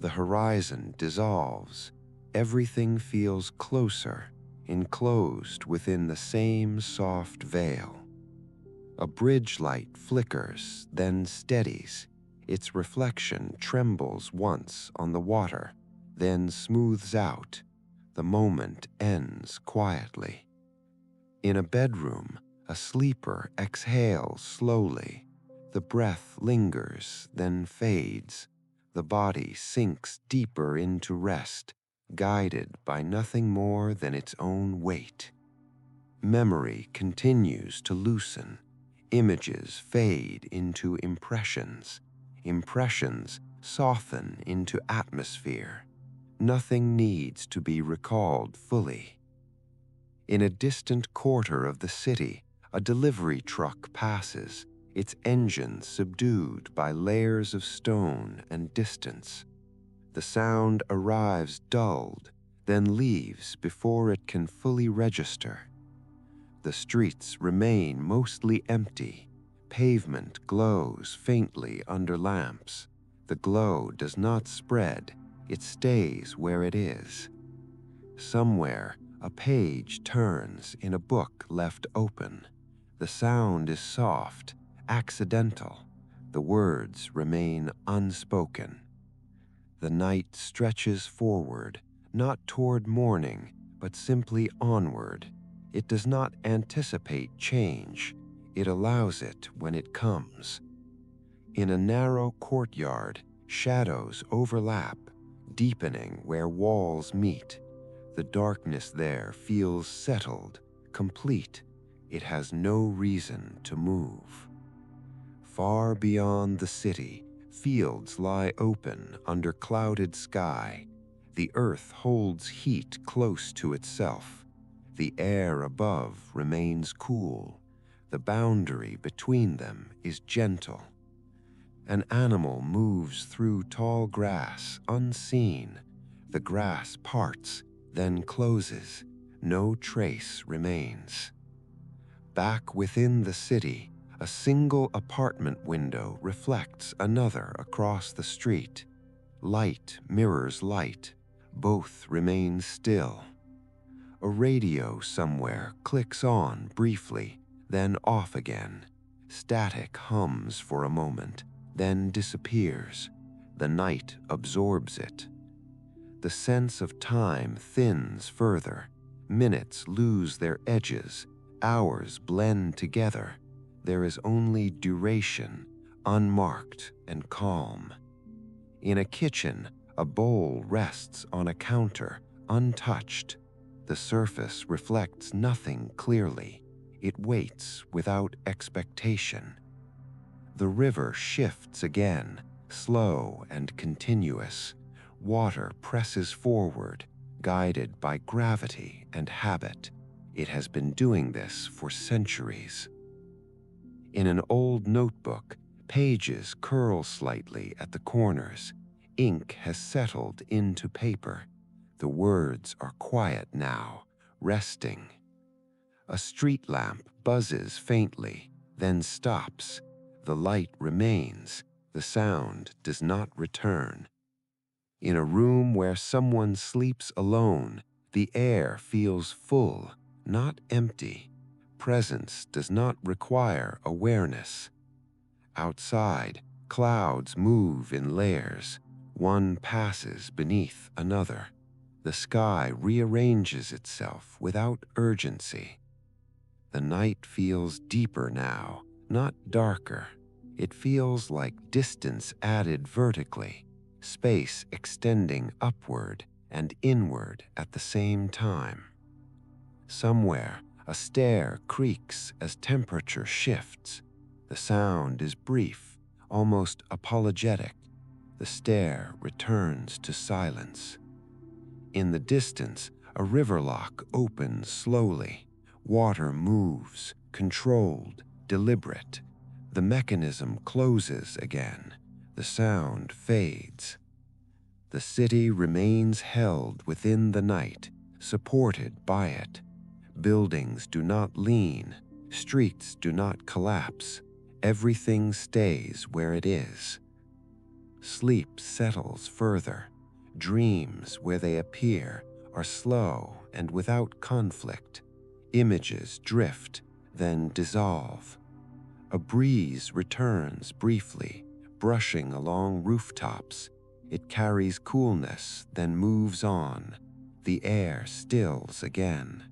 The horizon dissolves. Everything feels closer, enclosed within the same soft veil. A bridge light flickers, then steadies. Its reflection trembles once on the water, then smooths out. The moment ends quietly. In a bedroom, a sleeper exhales slowly. The breath lingers, then fades. The body sinks deeper into rest, guided by nothing more than its own weight. Memory continues to loosen. Images fade into impressions. Impressions soften into atmosphere. Nothing needs to be recalled fully. In a distant quarter of the city, a delivery truck passes, its engine subdued by layers of stone and distance. The sound arrives dulled, then leaves before it can fully register. The streets remain mostly empty. Pavement glows faintly under lamps. The glow does not spread, it stays where it is. Somewhere, a page turns in a book left open. The sound is soft, accidental. The words remain unspoken. The night stretches forward, not toward morning, but simply onward. It does not anticipate change. It allows it when it comes. In a narrow courtyard, shadows overlap, deepening where walls meet. The darkness there feels settled, complete. it has no reason to move. Far beyond the city, fields lie open under clouded sky. The earth holds heat close to itself. The air above remains cool. The boundary between them is gentle. An animal moves through tall grass unseen. The grass parts, then closes. No trace remains. Back within the city, a single apartment window reflects another across the street. Light mirrors light. Both remain still. A radio somewhere clicks on briefly, then off again. Static hums for a moment, then disappears. The night absorbs it. The sense of time thins further. Minutes lose their edges. Hours blend together. There is only duration, unmarked and calm. In a kitchen, a bowl rests on a counter, untouched. The surface reflects nothing clearly. It waits without expectation. The river shifts again, slow and continuous. Water presses forward, guided by gravity and habit. It has been doing this for centuries. In an old notebook, pages curl slightly at the corners. Ink has settled into paper. The words are quiet now, resting. A street lamp buzzes faintly, then stops. The light remains. The sound does not return. In a room where someone sleeps alone, the air feels full, not empty. Presence does not require awareness. Outside, clouds move in layers. One passes beneath another. The sky rearranges itself without urgency. The night feels deeper now, not darker. It feels like distance added vertically, space extending upward and inward at the same time. Somewhere, a stair creaks as temperature shifts. The sound is brief, almost apologetic. The stair returns to silence. In the distance, a river lock opens slowly. Water moves, controlled, deliberate. The mechanism closes again. The sound fades. The city remains held within the night, supported by it. Buildings do not lean. Streets do not collapse. Everything stays where it is. Sleep settles further. Dreams, where they appear, are slow and without conflict. Images drift, then dissolve. A breeze returns briefly, brushing along rooftops. It carries coolness, then moves on. The air stills again.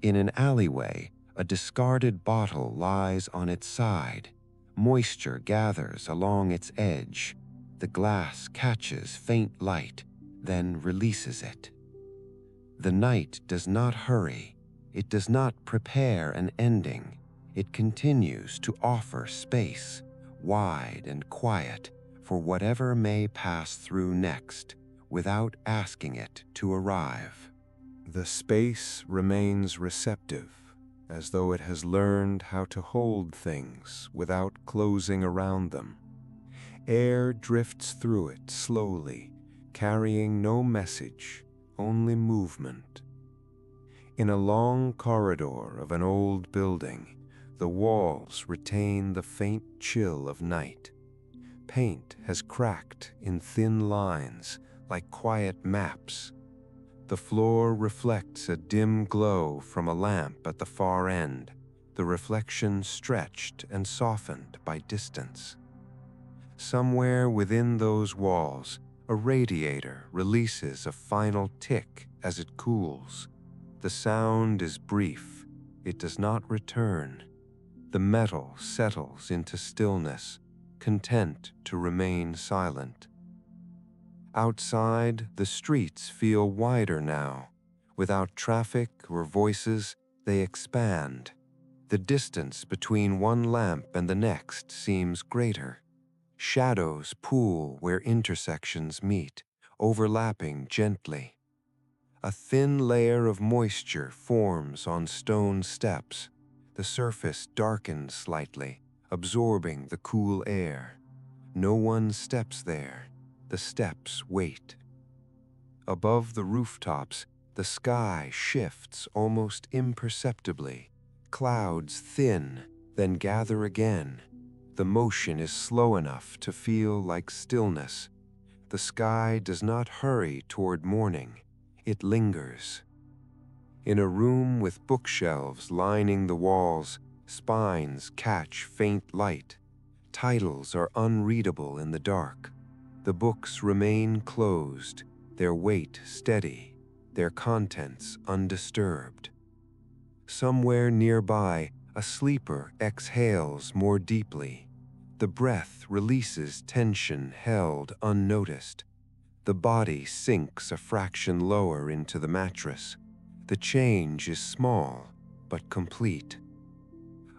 In an alleyway, a discarded bottle lies on its side. Moisture gathers along its edge. The glass catches faint light, then releases it. The night does not hurry. It does not prepare an ending. It continues to offer space, wide and quiet, for whatever may pass through next, without asking it to arrive. The space remains receptive, as though it has learned how to hold things without closing around them. Air drifts through it slowly, carrying no message, only movement. In a long corridor of an old building, the walls retain the faint chill of night. Paint has cracked in thin lines, like quiet maps. The floor reflects a dim glow from a lamp at the far end, the reflection stretched and softened by distance. Somewhere within those walls, a radiator releases a final tick as it cools. The sound is brief. It does not return. The metal settles into stillness, content to remain silent. Outside, the streets feel wider now. Without traffic or voices, they expand. The distance between one lamp and the next seems greater. Shadows pool where intersections meet, overlapping gently. A thin layer of moisture forms on stone steps. The surface darkens slightly, absorbing the cool air. No one steps there. The steps wait. Above the rooftops, the sky shifts almost imperceptibly. Clouds thin, then gather again. The motion is slow enough to feel like stillness. The sky does not hurry toward morning. It lingers. In a room with bookshelves lining the walls, spines catch faint light. Titles are unreadable in the dark. The books remain closed, their weight steady, their contents undisturbed. Somewhere nearby, a sleeper exhales more deeply. The breath releases tension held unnoticed. The body sinks a fraction lower into the mattress. The change is small, but complete.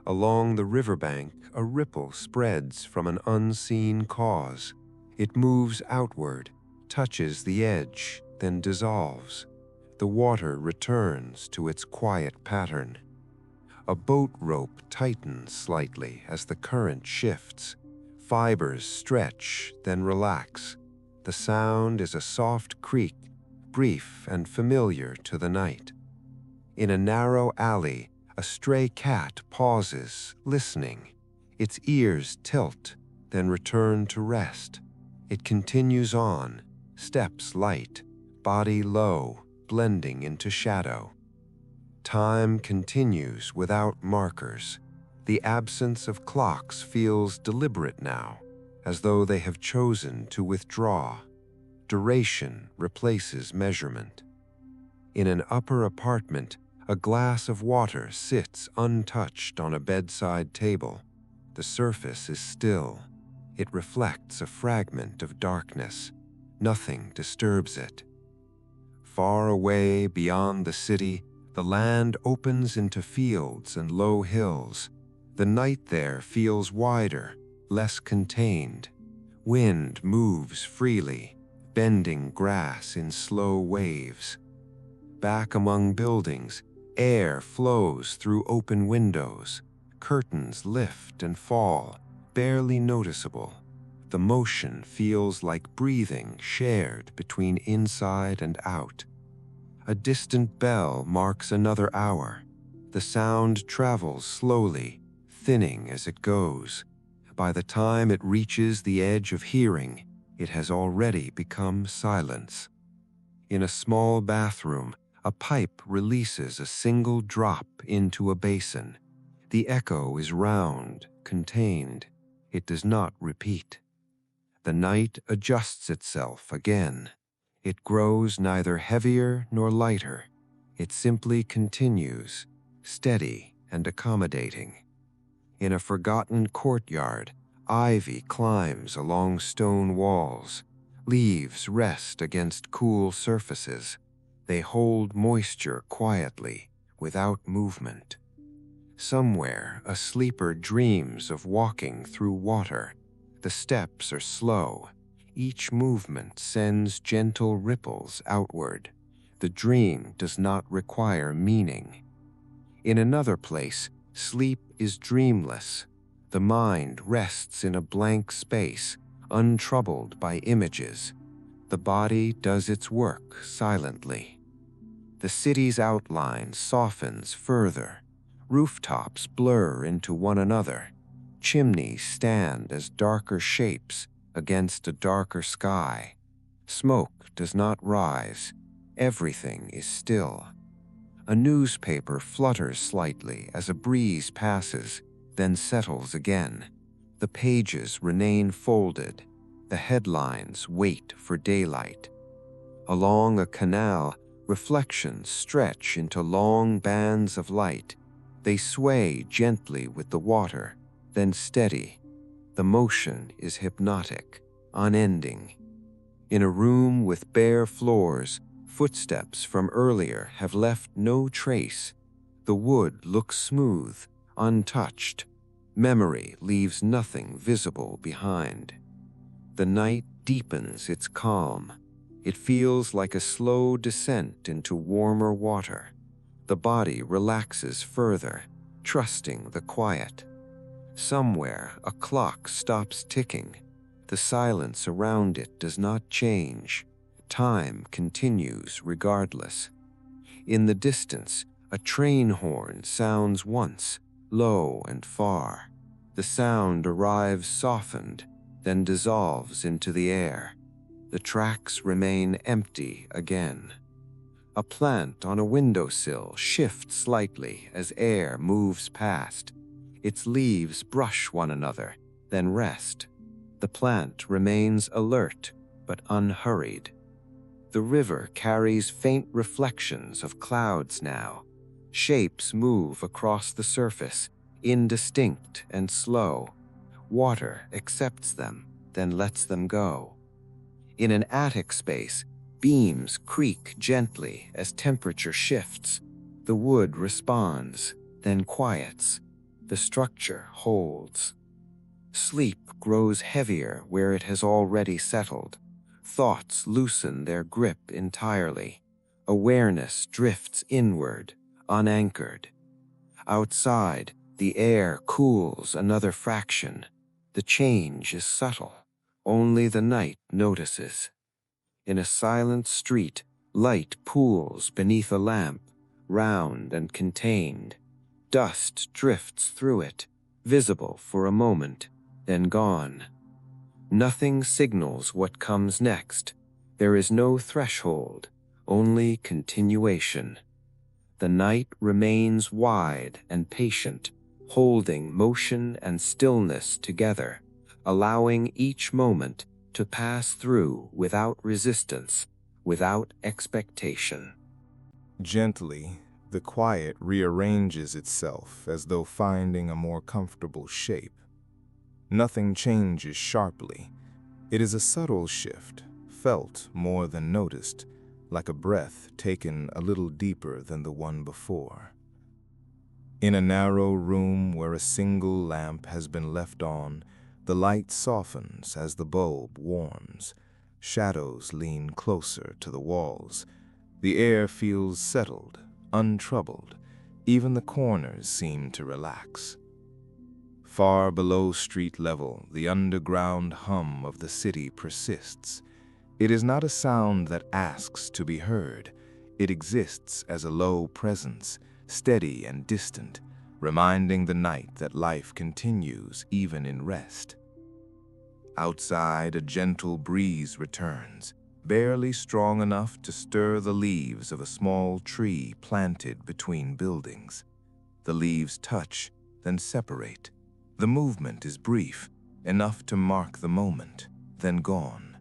Along the riverbank, a ripple spreads from an unseen cause. It moves outward, touches the edge, then dissolves. The water returns to its quiet pattern. A boat rope tightens slightly as the current shifts. Fibers stretch, then relax. The sound is a soft creak, brief and familiar to the night. In a narrow alley, a stray cat pauses, listening. Its ears tilt, then return to rest. It continues on, steps light, body low, blending into shadow. Time continues without markers. The absence of clocks feels deliberate now, as though they have chosen to withdraw. Duration replaces measurement. In an upper apartment, a glass of water sits untouched on a bedside table. The surface is still. It reflects a fragment of darkness. Nothing disturbs it. Far away beyond the city, the land opens into fields and low hills. The night there feels wider, less contained. Wind moves freely, bending grass in slow waves. Back among buildings, air flows through open windows. Curtains lift and fall, barely noticeable. The motion feels like breathing shared between inside and out. A distant bell marks another hour. The sound travels slowly, thinning as it goes. By the time it reaches the edge of hearing, it has already become silence. In a small bathroom, a pipe releases a single drop into a basin. The echo is round, contained. It does not repeat. The night adjusts itself again. It grows neither heavier nor lighter. It simply continues, steady and accommodating. In a forgotten courtyard, ivy climbs along stone walls. Leaves rest against cool surfaces. They hold moisture quietly, without movement. Somewhere, a sleeper dreams of walking through water. The steps are slow. Each movement sends gentle ripples outward. The dream does not require meaning. In another place, sleep is dreamless. The mind rests in a blank space, untroubled by images. The body does its work silently. The city's outline softens further. Rooftops blur into one another. Chimneys stand as darker shapes against a darker sky. Smoke does not rise. Everything is still. A newspaper flutters slightly as a breeze passes, then settles again. The pages remain folded. The headlines wait for daylight. Along a canal, reflections stretch into long bands of light. They sway gently with the water, then steady. The motion is hypnotic, unending. In a room with bare floors, footsteps from earlier have left no trace. The wood looks smooth, untouched. Memory leaves nothing visible behind. The night deepens its calm. It feels like a slow descent into warmer water. The body relaxes further, trusting the quiet. Somewhere, a clock stops ticking. The silence around it does not change. Time continues regardless. In the distance, a train horn sounds once, low and far. The sound arrives softened, then dissolves into the air. The tracks remain empty again. A plant on a windowsill shifts slightly as air moves past. Its leaves brush one another, then rest. The plant remains alert, but unhurried. The river carries faint reflections of clouds now. Shapes move across the surface, indistinct and slow. Water accepts them, then lets them go. In an attic space, beams creak gently as temperature shifts. The wood responds, then quiets. The structure holds. Sleep grows heavier where it has already settled. Thoughts loosen their grip entirely. Awareness drifts inward, unanchored. Outside, the air cools another fraction. The change is subtle. Only the night notices. In a silent street, light pools beneath a lamp, round and contained. Dust drifts through it, visible for a moment, then gone. Nothing signals what comes next. There is no threshold, only continuation. The night remains wide and patient, holding motion and stillness together, allowing each moment to pass through without resistance, without expectation. Gently, the quiet rearranges itself as though finding a more comfortable shape. Nothing changes sharply. It is a subtle shift, felt more than noticed, like a breath taken a little deeper than the one before. In a narrow room where a single lamp has been left on, the light softens as the bulb warms. Shadows lean closer to the walls. The air feels settled, untroubled. Even the corners seem to relax. Far below street level, the underground hum of the city persists. It is not a sound that asks to be heard. It exists as a low presence, steady and distant, reminding the night that life continues even in rest. Outside, a gentle breeze returns, barely strong enough to stir the leaves of a small tree planted between buildings. The leaves touch, then separate. The movement is brief, enough to mark the moment, then gone.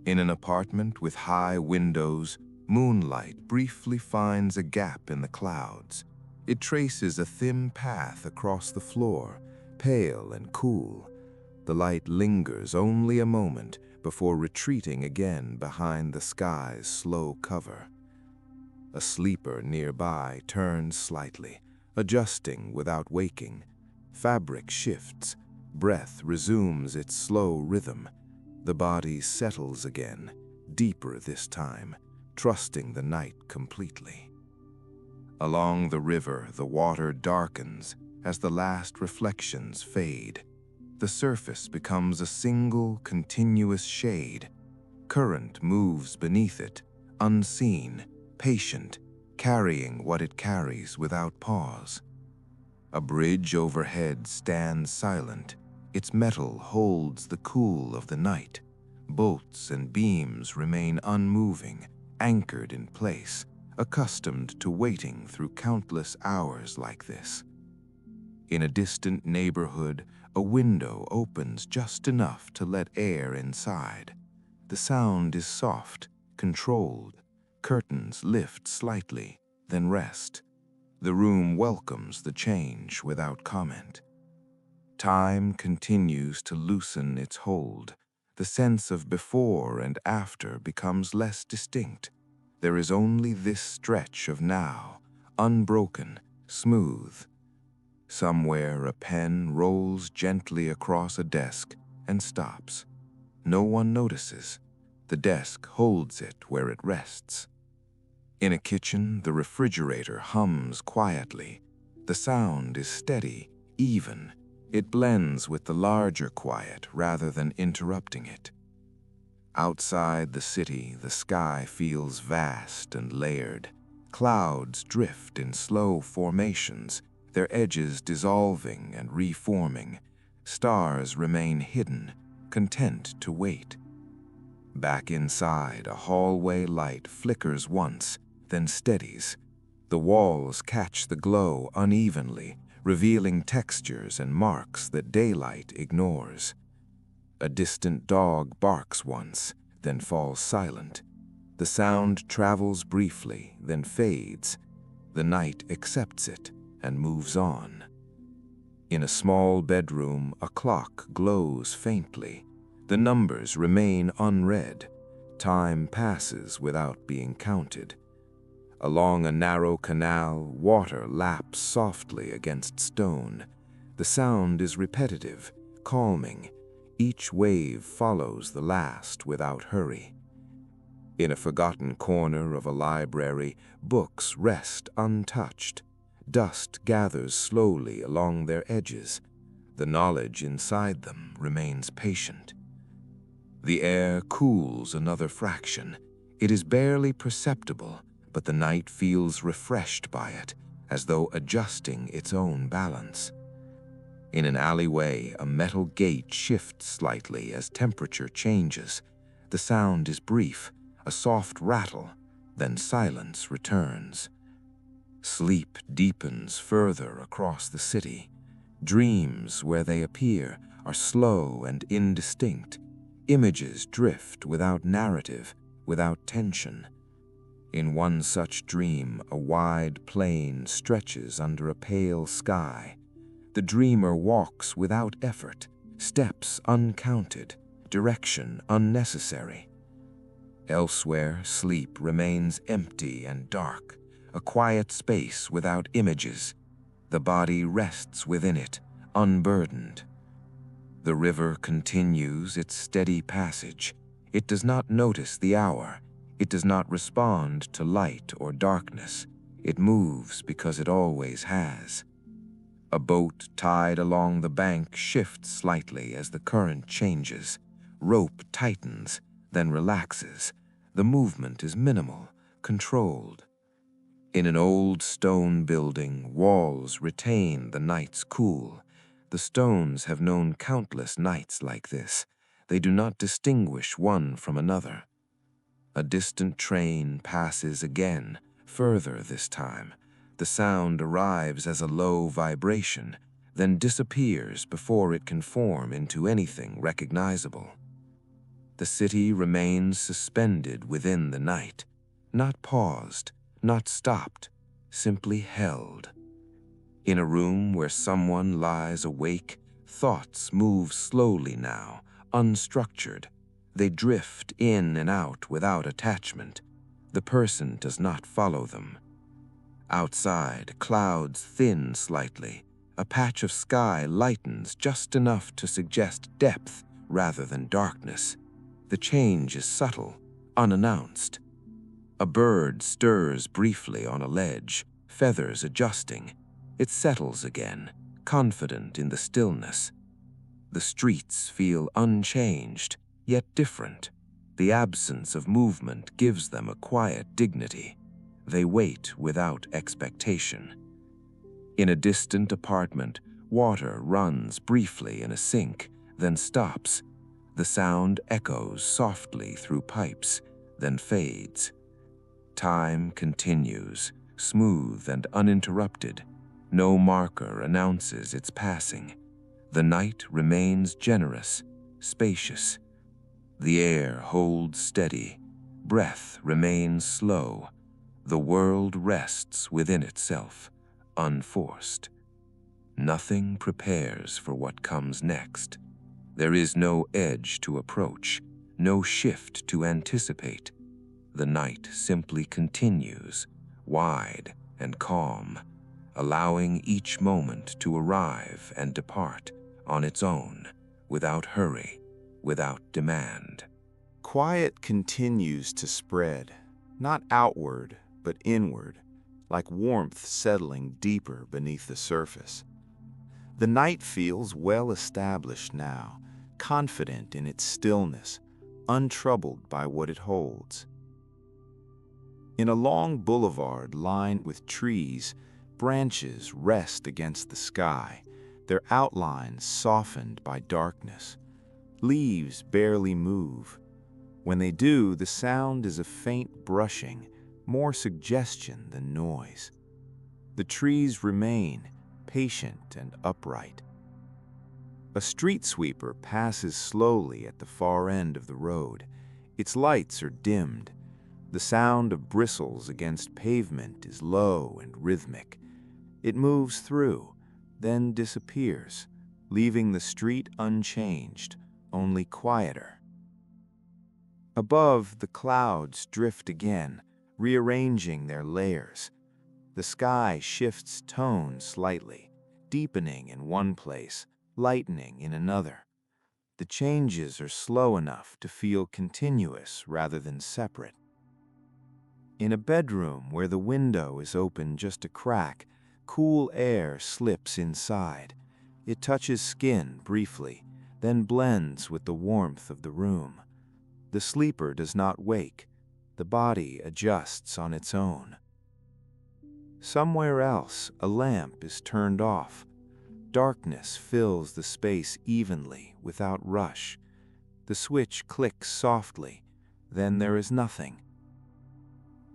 In an apartment with high windows, moonlight briefly finds a gap in the clouds. It traces a thin path across the floor, pale and cool. The light lingers only a moment before retreating again behind the sky's slow cover. A sleeper nearby turns slightly, adjusting without waking. Fabric shifts, breath resumes its slow rhythm. The body settles again, deeper this time, trusting the night completely. Along the river, the water darkens as the last reflections fade. The surface becomes a single, continuous shade. Current moves beneath it, unseen, patient, carrying what it carries without pause. A bridge overhead stands silent. Its metal holds the cool of the night. Bolts and beams remain unmoving, anchored in place, accustomed to waiting through countless hours like this. In a distant neighborhood, a window opens just enough to let air inside. The sound is soft, controlled. Curtains lift slightly, then rest. The room welcomes the change without comment. Time continues to loosen its hold. The sense of before and after becomes less distinct. There is only this stretch of now, unbroken, smooth. Somewhere a pen rolls gently across a desk and stops. No one notices. The desk holds it where it rests. In a kitchen, the refrigerator hums quietly. The sound is steady, even. It blends with the larger quiet rather than interrupting it. Outside the city, the sky feels vast and layered. Clouds drift in slow formations, their edges dissolving and reforming. Stars remain hidden, content to wait. Back inside, a hallway light flickers once, then steadies. The walls catch the glow unevenly, revealing textures and marks that daylight ignores. A distant dog barks once, then falls silent. The sound travels briefly, then fades. The night accepts it and moves on. In a small bedroom, a clock glows faintly. The numbers remain unread. Time passes without being counted. Along a narrow canal, water laps softly against stone. The sound is repetitive, calming. Each wave follows the last without hurry. In a forgotten corner of a library, books rest untouched. Dust gathers slowly along their edges. The knowledge inside them remains patient. The air cools another fraction. It is barely perceptible, but the night feels refreshed by it, as though adjusting its own balance. In an alleyway, a metal gate shifts slightly as temperature changes. The sound is brief, a soft rattle, then silence returns. Sleep deepens further across the city. Dreams, where they appear, are slow and indistinct. Images drift without narrative, without tension. In one such dream, a wide plain stretches under a pale sky. The dreamer walks without effort, steps uncounted, direction unnecessary. Elsewhere, sleep remains empty and dark, a quiet space without images. The body rests within it, unburdened. The river continues its steady passage. It does not notice the hour. It does not respond to light or darkness. It moves because it always has. A boat tied along the bank shifts slightly as the current changes. Rope tightens, then relaxes. The movement is minimal, controlled. In an old stone building, walls retain the night's cool. The stones have known countless nights like this. They do not distinguish one from another. A distant train passes again, further this time. The sound arrives as a low vibration, then disappears before it can form into anything recognizable. The city remains suspended within the night, not paused, not stopped, simply held. In a room where someone lies awake, thoughts move slowly now, unstructured. They drift in and out without attachment. The person does not follow them. Outside, clouds thin slightly. A patch of sky lightens just enough to suggest depth rather than darkness. The change is subtle, unannounced. A bird stirs briefly on a ledge, feathers adjusting. It settles again, confident in the stillness. The streets feel unchanged, yet different. The absence of movement gives them a quiet dignity. They wait without expectation. In a distant apartment, water runs briefly in a sink, then stops. The sound echoes softly through pipes, then fades. Time continues, smooth and uninterrupted. No marker announces its passing. The night remains generous, spacious. The air holds steady. Breath remains slow. The world rests within itself, unforced. Nothing prepares for what comes next. There is no edge to approach, no shift to anticipate. The night simply continues, wide and calm. allowing each moment to arrive and depart on its own, without hurry, without demand. Quiet continues to spread, not outward, but inward, like warmth settling deeper beneath the surface. The night feels well established now, confident in its stillness, untroubled by what it holds. In a long boulevard lined with trees, branches rest against the sky, their outlines softened by darkness. Leaves barely move. When they do, the sound is a faint brushing, more suggestion than noise. The trees remain, patient and upright. A street sweeper passes slowly at the far end of the road. Its lights are dimmed. The sound of bristles against pavement is low and rhythmic. It moves through, then disappears, leaving the street unchanged, only quieter. Above, the clouds drift again, rearranging their layers. The sky shifts tone slightly, deepening in one place, lightening in another. The changes are slow enough to feel continuous rather than separate. In a bedroom where the window is open just a crack, cool air slips inside. It touches skin briefly, then blends with the warmth of the room. The sleeper does not wake. The body adjusts on its own. Somewhere else, a lamp is turned off. Darkness fills the space evenly, without rush. The switch clicks softly, then there is nothing.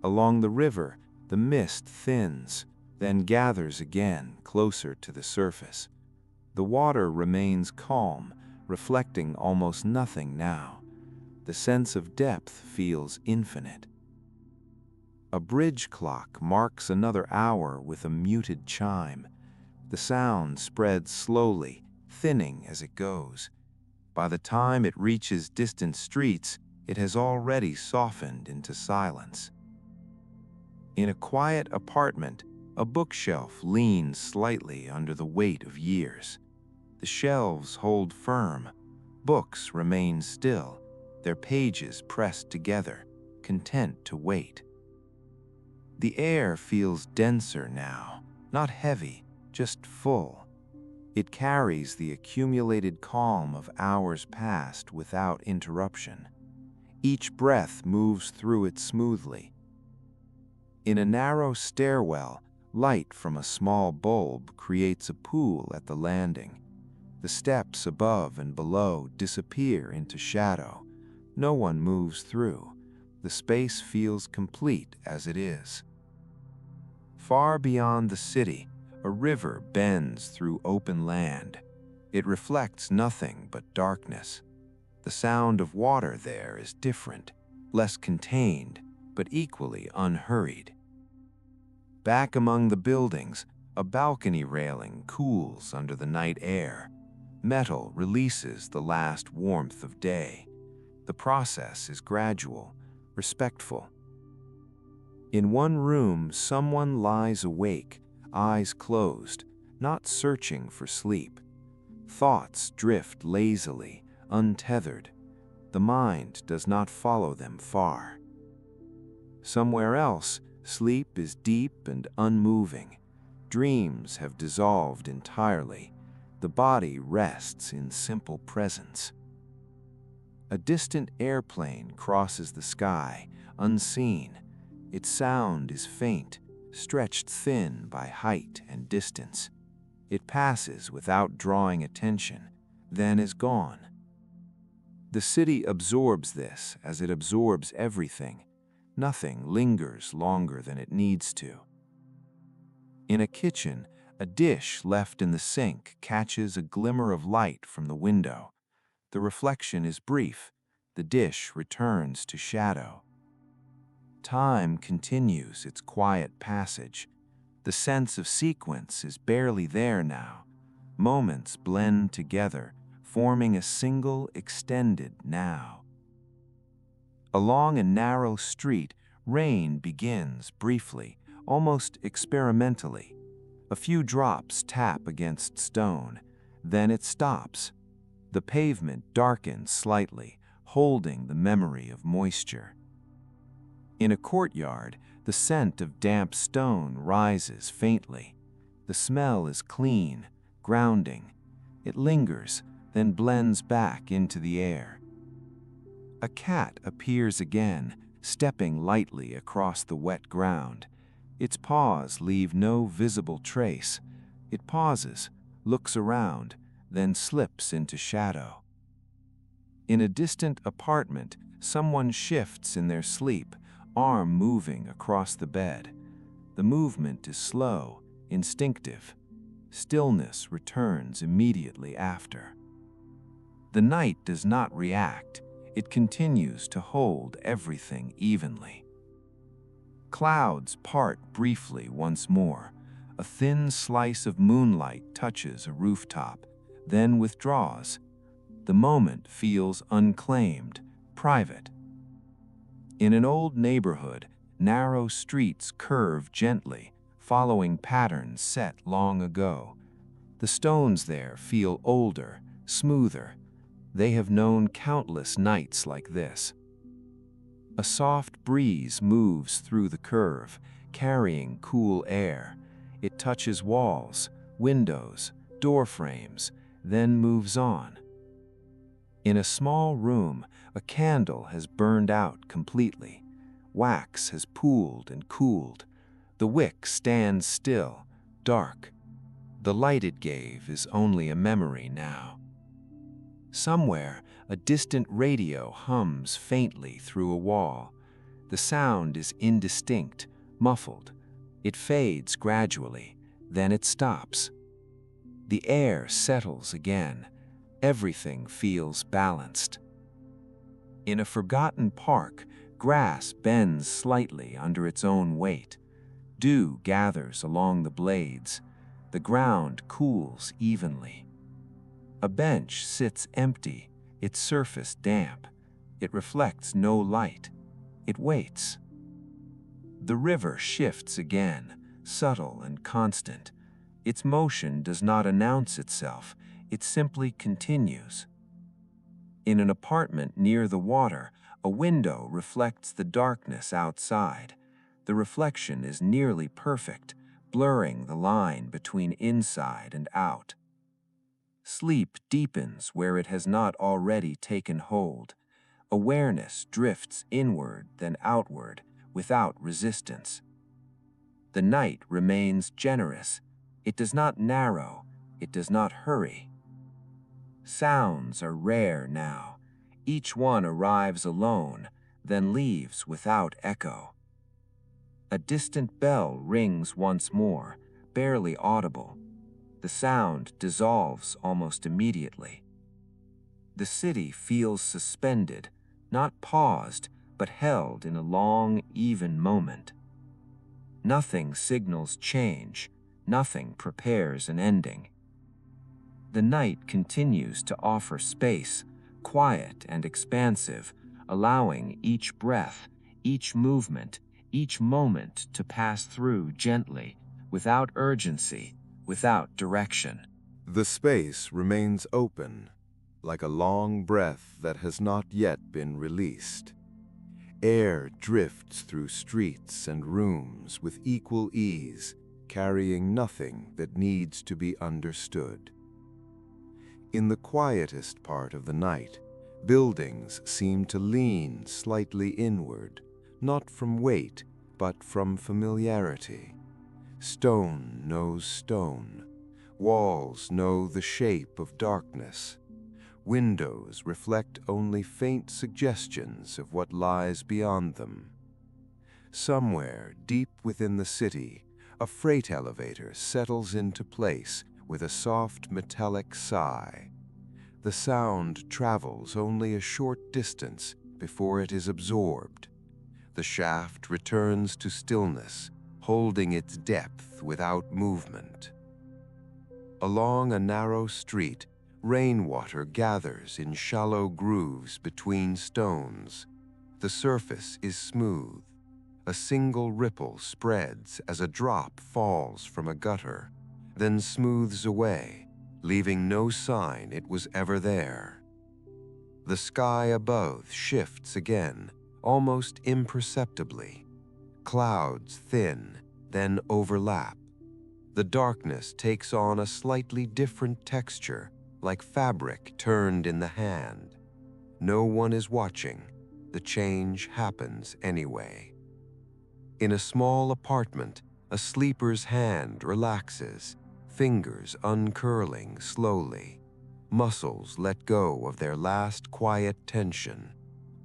Along the river, the mist thins, then gathers again closer to the surface. The water remains calm, reflecting almost nothing now. The sense of depth feels infinite. A bridge clock marks another hour with a muted chime. The sound spreads slowly, thinning as it goes. By the time it reaches distant streets, it has already softened into silence. In a quiet apartment, a bookshelf leans slightly under the weight of years. The shelves hold firm. Books remain still, their pages pressed together, content to wait. The air feels denser now, not heavy, just full. It carries the accumulated calm of hours past without interruption. Each breath moves through it smoothly. In a narrow stairwell, light from a small bulb creates a pool at the landing. The steps above and below disappear into shadow. No one moves through. The space feels complete as it is. Far beyond the city, a river bends through open land. It reflects nothing but darkness. The sound of water there is different, less contained, but equally unhurried. Back among the buildings, a balcony railing cools under the night air. Metal releases the last warmth of day. The process is gradual, respectful. In one room, someone lies awake, eyes closed, not searching for sleep. Thoughts drift lazily, untethered. The mind does not follow them far. Somewhere else, sleep is deep and unmoving. Dreams have dissolved entirely. The body rests in simple presence. A distant airplane crosses the sky, unseen. Its sound is faint, stretched thin by height and distance. It passes without drawing attention, then is gone. The city absorbs this as it absorbs everything. Nothing lingers longer than it needs to. In a kitchen, a dish left in the sink catches a glimmer of light from the window. The reflection is brief. The dish returns to shadow. Time continues its quiet passage. The sense of sequence is barely there now. Moments blend together, forming a single extended now. Along a narrow street, rain begins briefly, almost experimentally. A few drops tap against stone, then it stops. The pavement darkens slightly, holding the memory of moisture. In a courtyard, the scent of damp stone rises faintly. The smell is clean, grounding. It lingers, then blends back into the air. A cat appears again, stepping lightly across the wet ground. Its paws leave no visible trace. It pauses, looks around, then slips into shadow. In a distant apartment, someone shifts in their sleep, arm moving across the bed. The movement is slow, instinctive. Stillness returns immediately after. The night does not react. It continues to hold everything evenly. Clouds part briefly once more. A thin slice of moonlight touches a rooftop, then withdraws. The moment feels unclaimed, private. In an old neighborhood, narrow streets curve gently, following patterns set long ago. The stones there feel older, smoother. They have known countless nights like this. A soft breeze moves through the curve, carrying cool air. It touches walls, windows, door frames, then moves on. In a small room, a candle has burned out completely. Wax has pooled and cooled. The wick stands still, dark. The light it gave is only a memory now. Somewhere, a distant radio hums faintly through a wall. The sound is indistinct, muffled. It fades gradually, then it stops. The air settles again. Everything feels balanced. In a forgotten park, grass bends slightly under its own weight. Dew gathers along the blades. The ground cools evenly. A bench sits empty, its surface damp. It reflects no light. It waits. The river shifts again, subtle and constant. Its motion does not announce itself. It simply continues. In an apartment near the water, a window reflects the darkness outside. The reflection is nearly perfect, blurring the line between inside and out. Sleep deepens where it has not already taken hold. Awareness drifts inward then outward, without resistance. The night remains generous. It does not narrow. It does not hurry. Sounds are rare now. Each one arrives alone, then leaves without echo. A distant bell rings once more, barely audible. The sound dissolves almost immediately. The city feels suspended, not paused, but held in a long, even moment. Nothing signals change. Nothing prepares an ending. The night continues to offer space, quiet and expansive, allowing each breath, each movement, each moment to pass through gently, without urgency, without direction. The space remains open, like a long breath that has not yet been released. Air drifts through streets and rooms with equal ease, carrying nothing that needs to be understood. In the quietest part of the night, buildings seem to lean slightly inward, not from weight, but from familiarity. Stone knows stone. Walls know the shape of darkness. Windows reflect only faint suggestions of what lies beyond them. Somewhere deep within the city, a freight elevator settles into place with a soft metallic sigh. The sound travels only a short distance before it is absorbed. The shaft returns to stillness, holding its depth without movement. Along a narrow street, rainwater gathers in shallow grooves between stones. The surface is smooth. A single ripple spreads as a drop falls from a gutter. then smooths away, leaving no sign it was ever there. The sky above shifts again, almost imperceptibly. Clouds thin, then overlap. The darkness takes on a slightly different texture, like fabric turned in the hand. No one is watching. The change happens anyway. In a small apartment, a sleeper's hand relaxes, fingers uncurling slowly. Muscles let go of their last quiet tension.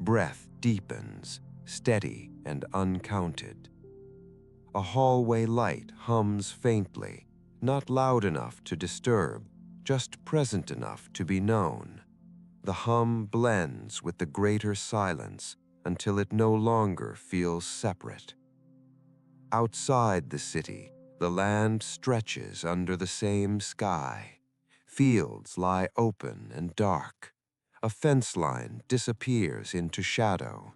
Breath deepens, steady and uncounted. A hallway light hums faintly, not loud enough to disturb, just present enough to be known. The hum blends with the greater silence until it no longer feels separate. Outside the city, the land stretches under the same sky. Fields lie open and dark. A fence line disappears into shadow.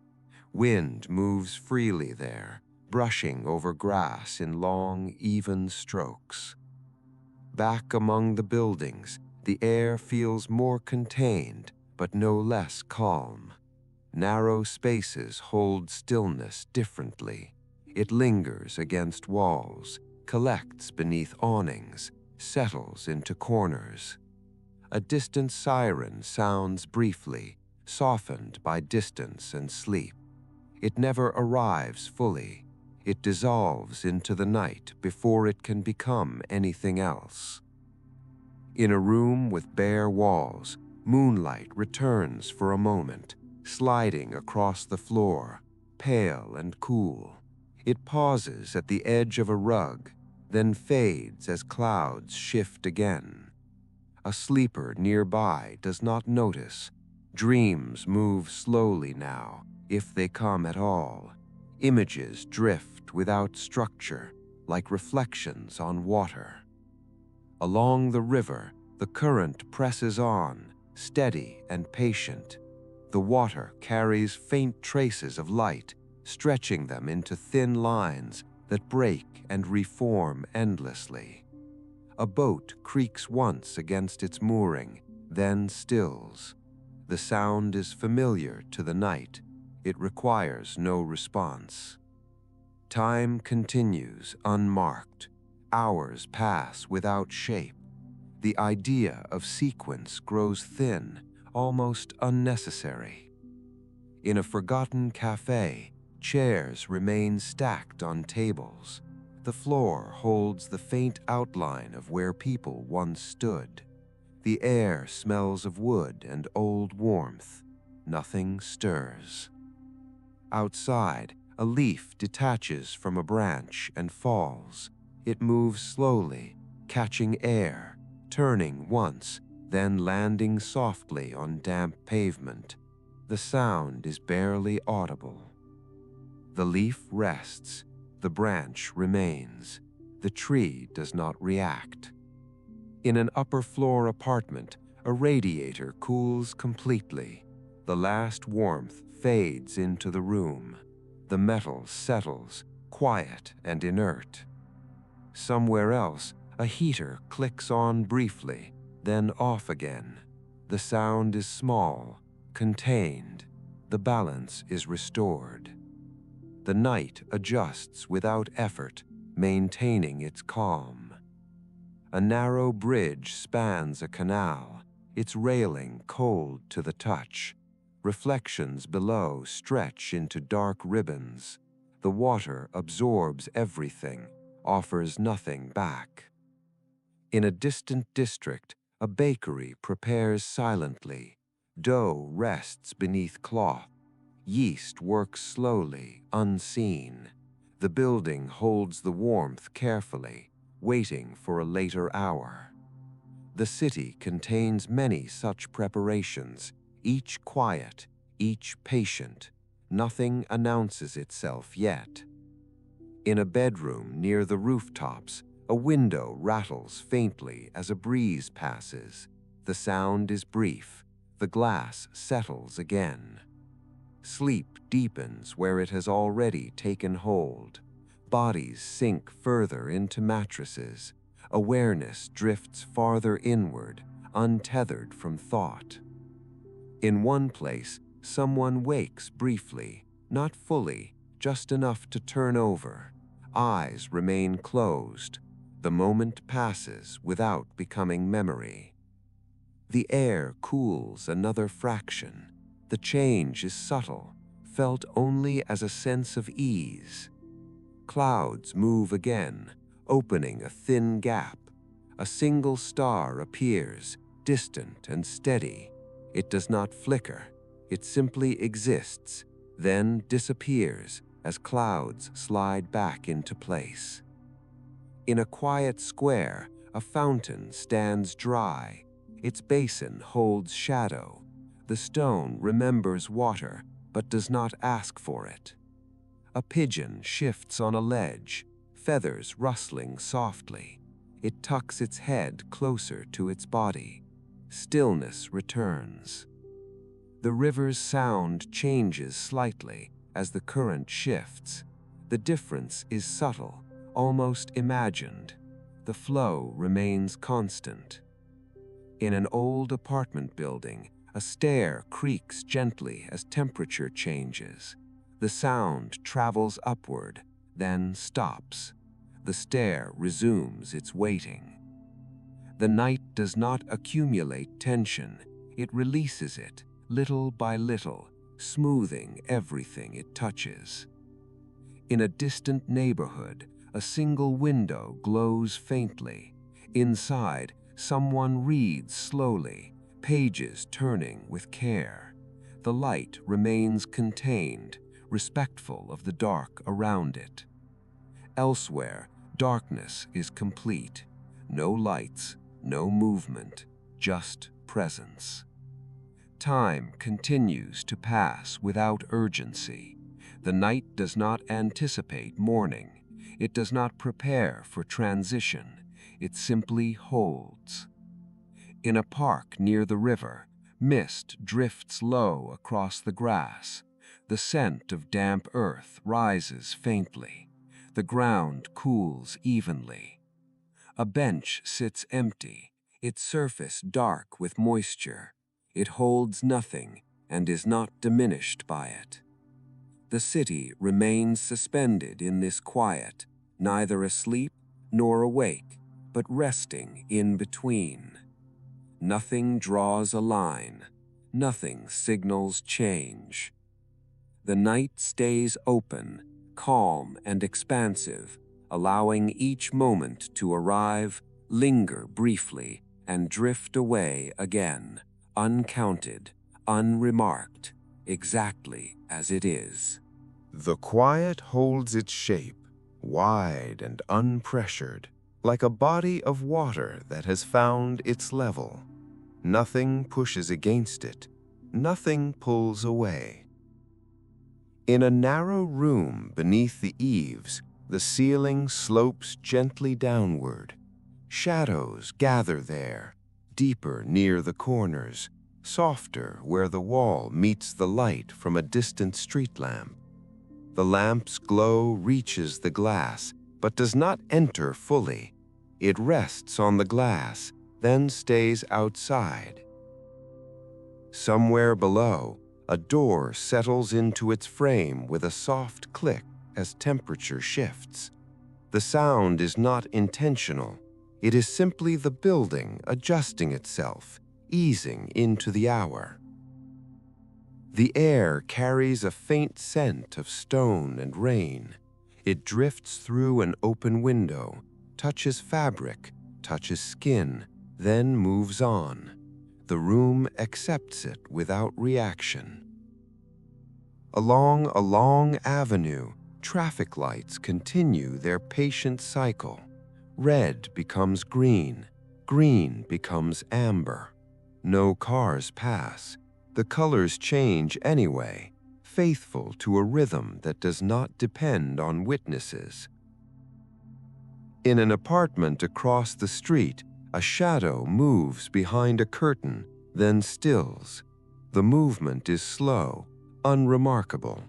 Wind moves freely there, brushing over grass in long, even strokes. Back among the buildings, the air feels more contained, but no less calm. Narrow spaces hold stillness differently. It lingers against walls, collects beneath awnings, settles into corners. A distant siren sounds briefly, softened by distance and sleep. It never arrives fully. It dissolves into the night before it can become anything else. In a room with bare walls, moonlight returns for a moment, sliding across the floor, pale and cool. It pauses at the edge of a rug, then fades as clouds shift again. A sleeper nearby does not notice. Dreams move slowly now, if they come at all. Images drift without structure, like reflections on water. Along the river, the current presses on, steady and patient. The water carries faint traces of light, stretching them into thin lines that break and reform endlessly. A boat creaks once against its mooring, then stills. The sound is familiar to the night. It requires no response. Time continues unmarked. Hours pass without shape. The idea of sequence grows thin, almost unnecessary. In a forgotten cafe, chairs remain stacked on tables. The floor holds the faint outline of where people once stood. The air smells of wood and old warmth. Nothing stirs. Outside, a leaf detaches from a branch and falls. It moves slowly, catching air, turning once, then landing softly on damp pavement. The sound is barely audible. The leaf rests, the branch remains. The tree does not react. In an upper-floor apartment, a radiator cools completely. The last warmth fades into the room. The metal settles, quiet and inert. Somewhere else, a heater clicks on briefly, then off again. The sound is small, contained. The balance is restored. The night adjusts without effort, maintaining its calm. A narrow bridge spans a canal, its railing cold to the touch. Reflections below stretch into dark ribbons. The water absorbs everything, offers nothing back. In a distant district, a bakery prepares silently. Dough rests beneath cloth. Yeast works slowly, unseen. The building holds the warmth carefully, waiting for a later hour. The city contains many such preparations, each quiet, each patient. Nothing announces itself yet. In a bedroom near the rooftops, a window rattles faintly as a breeze passes. The sound is brief. The glass settles again. Sleep deepens where it has already taken hold. Bodies sink further into mattresses. awareness drifts farther inward, untethered from thought. In one place, someone wakes briefly, not fully, just enough to turn over. Eyes remain closed. The moment passes without becoming memory. The air cools another fraction. The change is subtle, felt only as a sense of ease. Clouds move again, opening a thin gap. A single star appears, distant and steady. It does not flicker. It simply exists, then disappears as clouds slide back into place. In a quiet square, a fountain stands dry. Its basin holds shadow. The stone remembers water, but does not ask for it. A pigeon shifts on a ledge, feathers rustling softly. It tucks its head closer to its body. Stillness returns. The river's sound changes slightly as the current shifts. The difference is subtle, almost imagined. The flow remains constant. In an old apartment building, a stair creaks gently as temperature changes. The sound travels upward, then stops. The stair resumes its waiting. The night does not accumulate tension. It releases it, little by little, smoothing everything it touches. In a distant neighborhood, a single window glows faintly. Inside, someone reads slowly, pages turning with care. The light remains contained, respectful of the dark around it. Elsewhere, darkness is complete. No lights, no movement, just presence. Time continues to pass without urgency. The night does not anticipate morning. It does not prepare for transition. It simply holds. In a park near the river, mist drifts low across the grass. The scent of damp earth rises faintly. The ground cools evenly. A bench sits empty, its surface dark with moisture. It holds nothing and is not diminished by it. The city remains suspended in this quiet, neither asleep nor awake, but resting in between. Nothing draws a line. Nothing signals change. The night stays open, calm and expansive, allowing each moment to arrive, linger briefly, and drift away again, uncounted, unremarked, exactly as it is. The quiet holds its shape, wide and unpressured, like a body of water that has found its level. Nothing pushes against it. Nothing pulls away. In a narrow room beneath the eaves, the ceiling slopes gently downward. Shadows gather there, deeper near the corners, softer where the wall meets the light from a distant street lamp. The lamp's glow reaches the glass, but does not enter fully. It rests on the glass, then stays outside. Somewhere below, a door settles into its frame with a soft click as temperature shifts. The sound is not intentional. It is simply the building adjusting itself, easing into the hour. The air carries a faint scent of stone and rain. It drifts through an open window, touches fabric, touches skin, then moves on. The room accepts it without reaction. Along a long avenue, traffic lights continue their patient cycle. Red becomes green, green becomes amber. No cars pass. The colors change anyway, faithful to a rhythm that does not depend on witnesses. In an apartment across the street, a shadow moves behind a curtain, then stills. The movement is slow, unremarkable.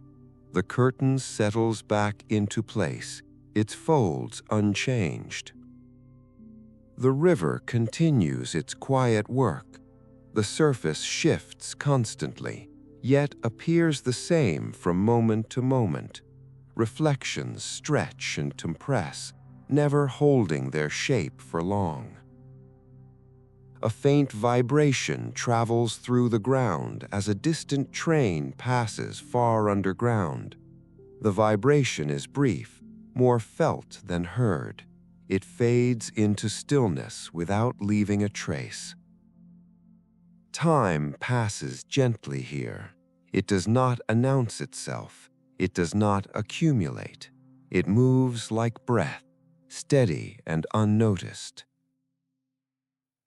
The curtain settles back into place, its folds unchanged. The river continues its quiet work. The surface shifts constantly, yet appears the same from moment to moment. Reflections stretch and compress, never holding their shape for long. A faint vibration travels through the ground as a distant train passes far underground. The vibration is brief, more felt than heard. It fades into stillness without leaving a trace. Time passes gently here. It does not announce itself. It does not accumulate. It moves like breath, steady and unnoticed.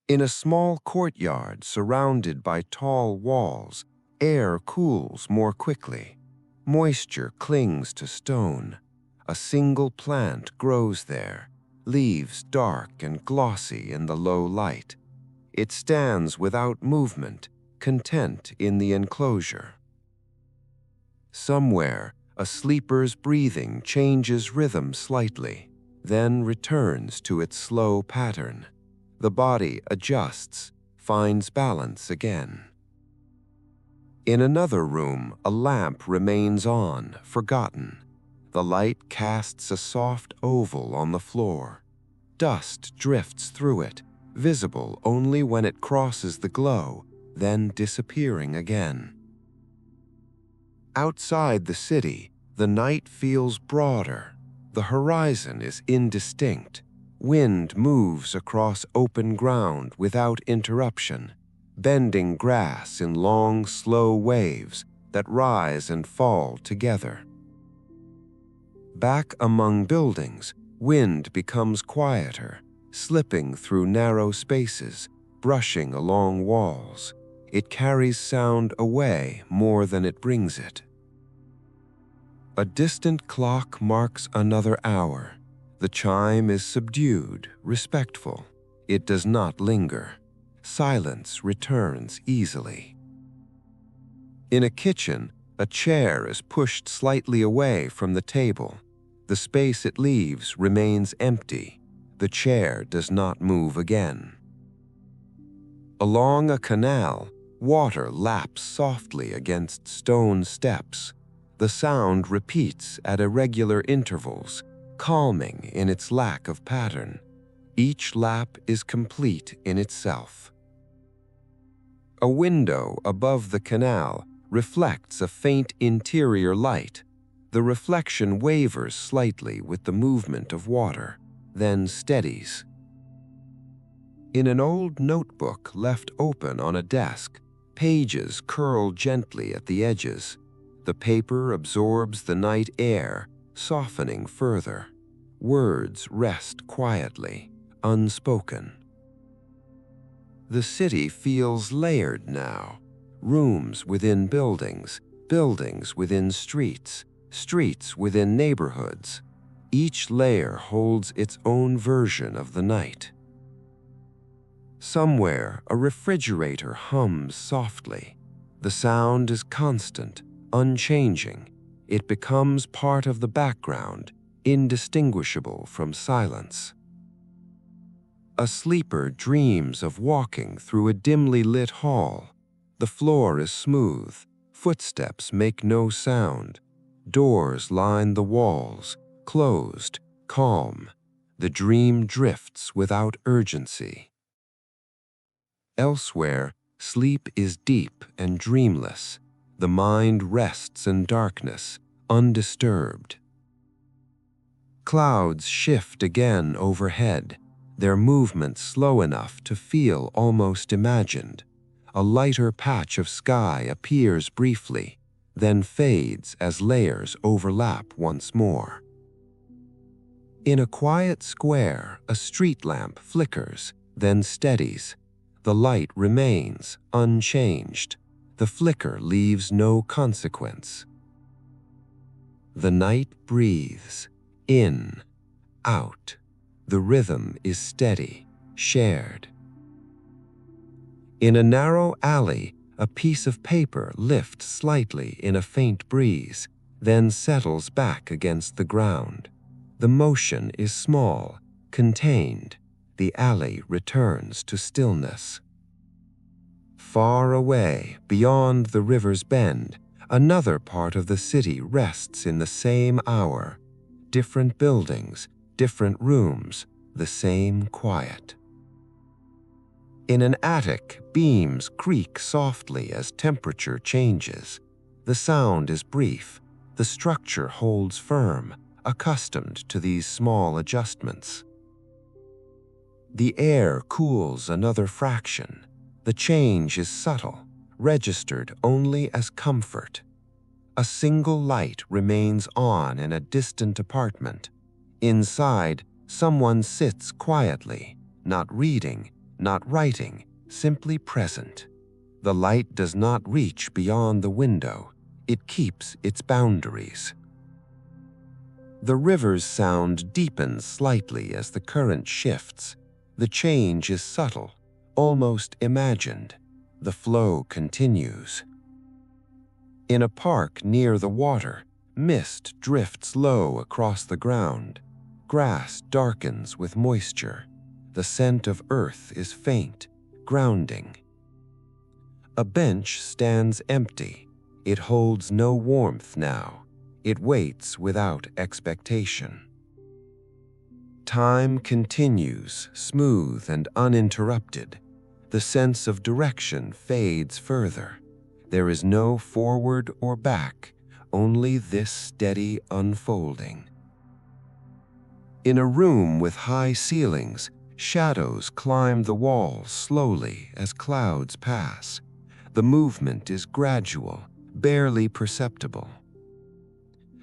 In a small courtyard surrounded by tall walls, air cools more quickly. Moisture clings to stone. A single plant grows there, leaves dark and glossy in the low light. It stands without movement, content in the enclosure. Somewhere, a sleeper's breathing changes rhythm slightly, then returns to its slow pattern. The body adjusts, finds balance again. In another room, a lamp remains on, forgotten. The light casts a soft oval on the floor. Dust drifts through it, visible only when it crosses the glow, then disappearing again. Outside the city, the night feels broader. The horizon is indistinct. Wind moves across open ground without interruption, bending grass in long, slow waves that rise and fall together. Back among buildings, wind becomes quieter, slipping through narrow spaces, brushing along walls. It carries sound away more than it brings it. A distant clock marks another hour. The chime is subdued, respectful. It does not linger. Silence returns easily. In a kitchen, a chair is pushed slightly away from the table. The space it leaves remains empty. The chair does not move again. Along a canal, water laps softly against stone steps. The sound repeats at irregular intervals, calming in its lack of pattern. Each lap is complete in itself. A window above the canal reflects a faint interior light. The reflection wavers slightly with the movement of water, then steadies. In an old notebook left open on a desk, pages curl gently at the edges. The paper absorbs the night air, softening further. Words rest quietly, unspoken. The city feels layered now. Rooms within buildings, buildings within streets, streets within neighborhoods. Each layer holds its own version of the night. Somewhere, a refrigerator hums softly. The sound is constant, unchanging. It becomes part of the background, indistinguishable from silence. A sleeper dreams of walking through a dimly lit hall. The floor is smooth. Footsteps make no sound. Doors line the walls, closed, calm. The dream drifts without urgency. Elsewhere, sleep is deep and dreamless. The mind rests in darkness, undisturbed. Clouds shift again overhead, their movement slow enough to feel almost imagined. A lighter patch of sky appears briefly, then fades as layers overlap once more. In a quiet square, a street lamp flickers, then steadies. The light remains unchanged. The flicker leaves no consequence. The night breathes, in, out. The rhythm is steady, shared. In a narrow alley, a piece of paper lifts slightly in a faint breeze, then settles back against the ground. The motion is small, contained. the alley returns to stillness. Far away, beyond the river's bend, another part of the city rests in the same hour. Different buildings, different rooms, the same quiet. In an attic, beams creak softly as temperature changes. The sound is brief. The structure holds firm, accustomed to these small adjustments. The air cools another fraction. The change is subtle, registered only as comfort. A single light remains on in a distant apartment. Inside, someone sits quietly, not reading, not writing, simply present. The light does not reach beyond the window. It keeps its boundaries. The river's sound deepens slightly as the current shifts. The change is subtle, almost imagined. The flow continues. In a park near the water, mist drifts low across the ground. Grass darkens with moisture. The scent of earth is faint, grounding. A bench stands empty. It holds no warmth now. It waits without expectation. Time continues, smooth and uninterrupted. The sense of direction fades further. There is no forward or back, only this steady unfolding. In a room with high ceilings, shadows climb the walls slowly as clouds pass. The movement is gradual, barely perceptible.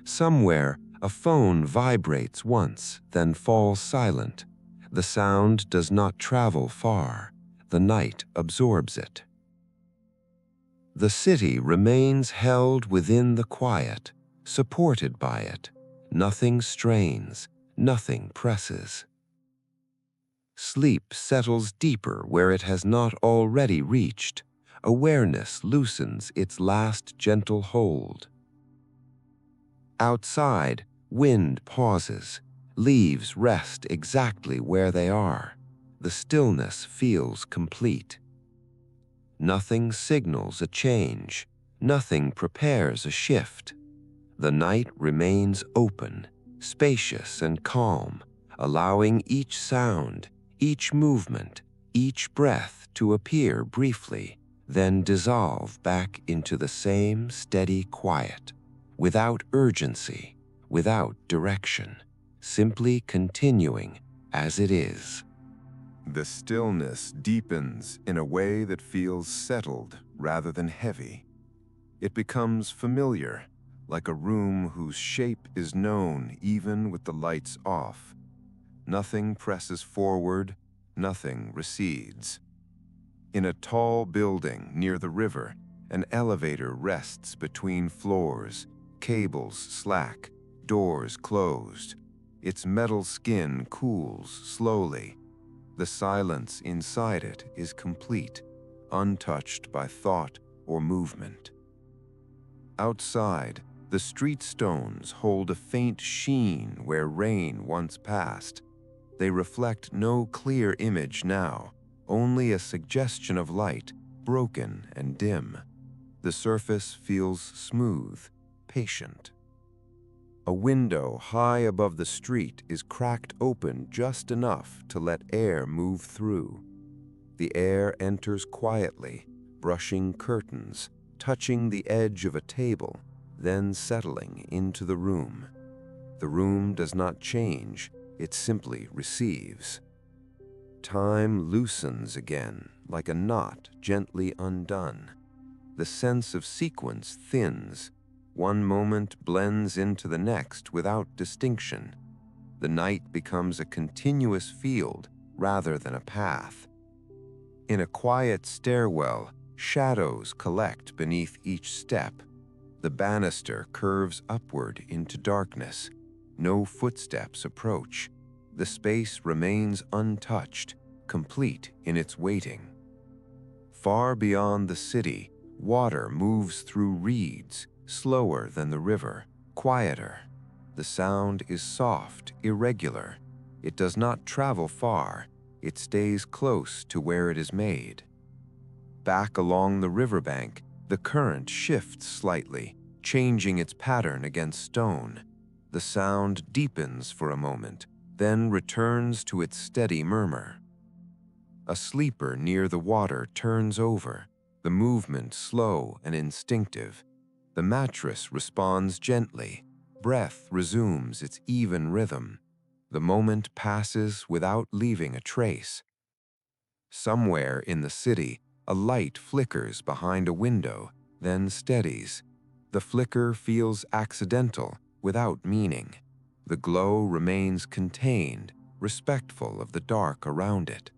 Somewhere, a phone vibrates once, then falls silent. The sound does not travel far. The night absorbs it. The city remains held within the quiet, supported by it. Nothing strains, nothing presses. Sleep settles deeper where it has not already reached. Awareness loosens its last gentle hold. Outside, wind pauses. Leaves rest exactly where they are. The stillness feels complete. Nothing signals a change. Nothing prepares a shift. The night remains open, spacious and calm, allowing each sound, each movement, each breath to appear briefly, then dissolve back into the same steady quiet, without urgency, without direction, simply continuing as it is. The stillness deepens in a way that feels settled rather than heavy. It becomes familiar, like a room whose shape is known even with the lights off. Nothing presses forward, nothing recedes. In a tall building near the river, an elevator rests between floors, cables slack, doors closed. Its metal skin cools slowly. The silence inside it is complete, untouched by thought or movement. Outside, the street stones hold a faint sheen where rain once passed. They reflect no clear image now, only a suggestion of light, broken and dim. The surface feels smooth, patient. A window high above the street is cracked open just enough to let air move through. The air enters quietly, brushing curtains, touching the edge of a table, then settling into the room. The room does not change, it simply receives. Time loosens again, like a knot gently undone. The sense of sequence thins. One moment blends into the next without distinction. The night becomes a continuous field rather than a path. In a quiet stairwell, shadows collect beneath each step. The banister curves upward into darkness. No footsteps approach. The space remains untouched, complete in its waiting. Far beyond the city, water moves through reeds, slower than the river, quieter. The sound is soft, irregular. It does not travel far. It stays close to where it is made. Back along the riverbank, the current shifts slightly, changing its pattern against stone. The sound deepens for a moment, then returns to its steady murmur. A sleeper near the water turns over, the movement slow and instinctive. The mattress responds gently. Breath resumes its even rhythm. The moment passes without leaving a trace. Somewhere in the city, a light flickers behind a window, then steadies. The flicker feels accidental, without meaning. The glow remains contained, respectful of the dark around it.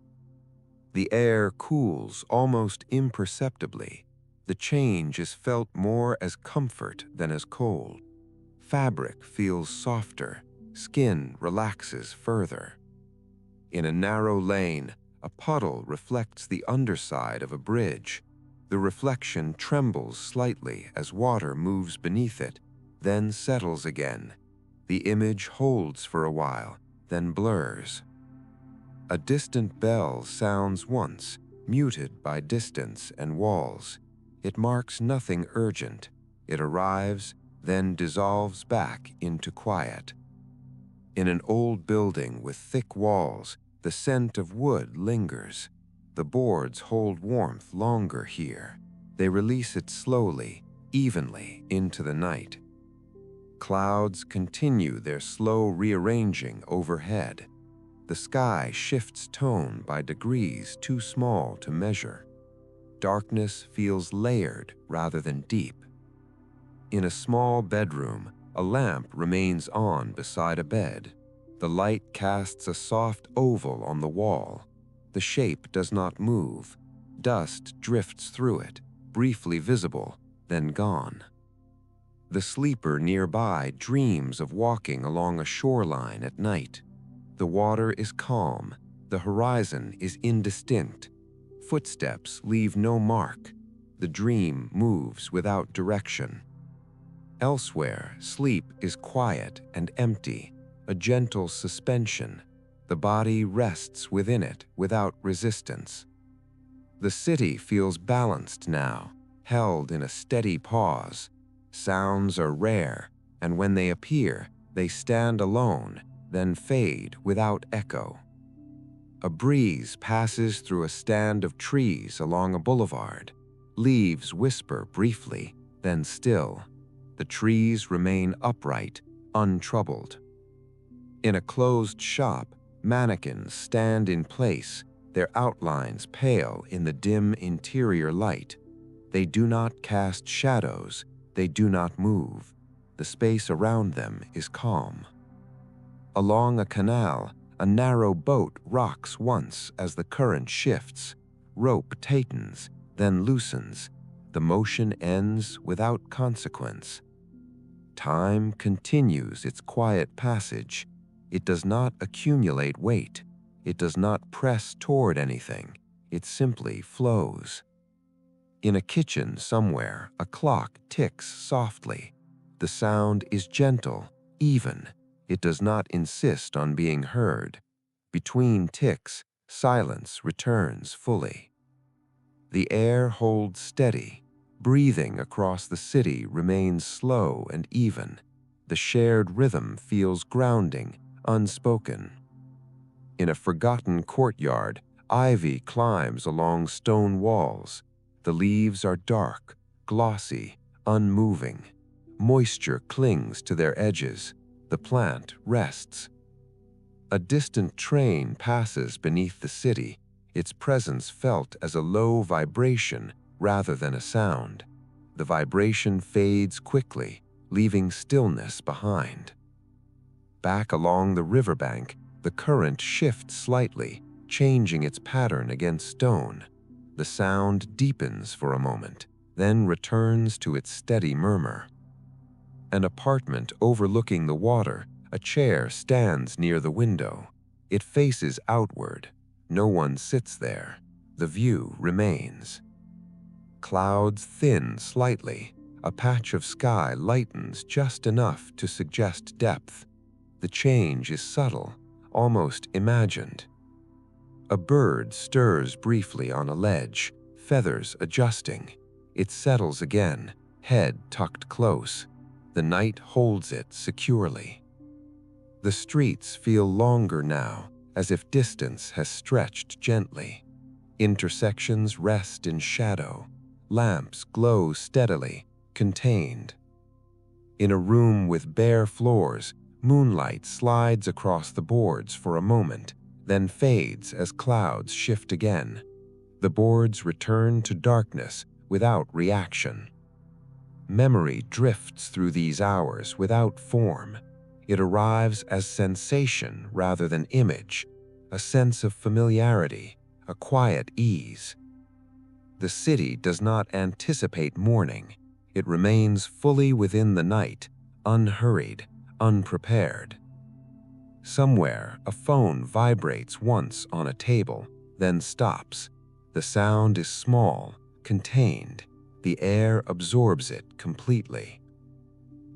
The air cools almost imperceptibly. The change is felt more as comfort than as cold. Fabric feels softer, skin relaxes further. In a narrow lane, a puddle reflects the underside of a bridge. The reflection trembles slightly as water moves beneath it, then settles again. The image holds for a while, then blurs. A distant bell sounds once, muted by distance and walls. It marks nothing urgent. It arrives, then dissolves back into quiet. In an old building with thick walls, the scent of wood lingers. The boards hold warmth longer here. They release it slowly, evenly into the night. Clouds continue their slow rearranging overhead. The sky shifts tone by degrees too small to measure. Darkness feels layered rather than deep. In a small bedroom, a lamp remains on beside a bed. The light casts a soft oval on the wall. The shape does not move. Dust drifts through it, briefly visible, then gone. The sleeper nearby dreams of walking along a shoreline at night. The water is calm. The horizon is indistinct. Footsteps leave no mark. The dream moves without direction. Elsewhere, sleep is quiet and empty, a gentle suspension. The body rests within it without resistance. The city feels balanced now, held in a steady pause. Sounds are rare, and when they appear, they stand alone, then fade without echo. A breeze passes through a stand of trees along a boulevard. Leaves whisper briefly, then still. The trees remain upright, untroubled. In a closed shop, mannequins stand in place, their outlines pale in the dim interior light. They do not cast shadows, they do not move. The space around them is calm. Along a canal, a narrow boat rocks once as the current shifts. Rope tightens, then loosens. The motion ends without consequence. Time continues its quiet passage. It does not accumulate weight. It does not press toward anything. It simply flows. In a kitchen somewhere, a clock ticks softly. The sound is gentle, even. It does not insist on being heard. Between ticks, silence returns fully. The air holds steady. Breathing across the city remains slow and even. The shared rhythm feels grounding, unspoken. In a forgotten courtyard, ivy climbs along stone walls. The leaves are dark, glossy, unmoving. Moisture clings to their edges. The plant rests. A distant train passes beneath the city, its presence felt as a low vibration rather than a sound. The vibration fades quickly, leaving stillness behind. Back along the riverbank, the current shifts slightly, changing its pattern against stone. The sound deepens for a moment, then returns to its steady murmur. An apartment overlooking the water, a chair stands near the window. It faces outward. No one sits there. The view remains. Clouds thin slightly. A patch of sky lightens just enough to suggest depth. The change is subtle, almost imagined. A bird stirs briefly on a ledge, feathers adjusting. It settles again, head tucked close. The night holds it securely. The streets feel longer now, as if distance has stretched gently. Intersections rest in shadow. Lamps glow steadily, contained. In a room with bare floors, moonlight slides across the boards for a moment, then fades as clouds shift again. The boards return to darkness without reaction. Memory drifts through these hours without form. It arrives as sensation rather than image, a sense of familiarity, a quiet ease. The city does not anticipate morning. It remains fully within the night, unhurried, unprepared. Somewhere, a phone vibrates once on a table, then stops. The sound is small, contained. The air absorbs it completely.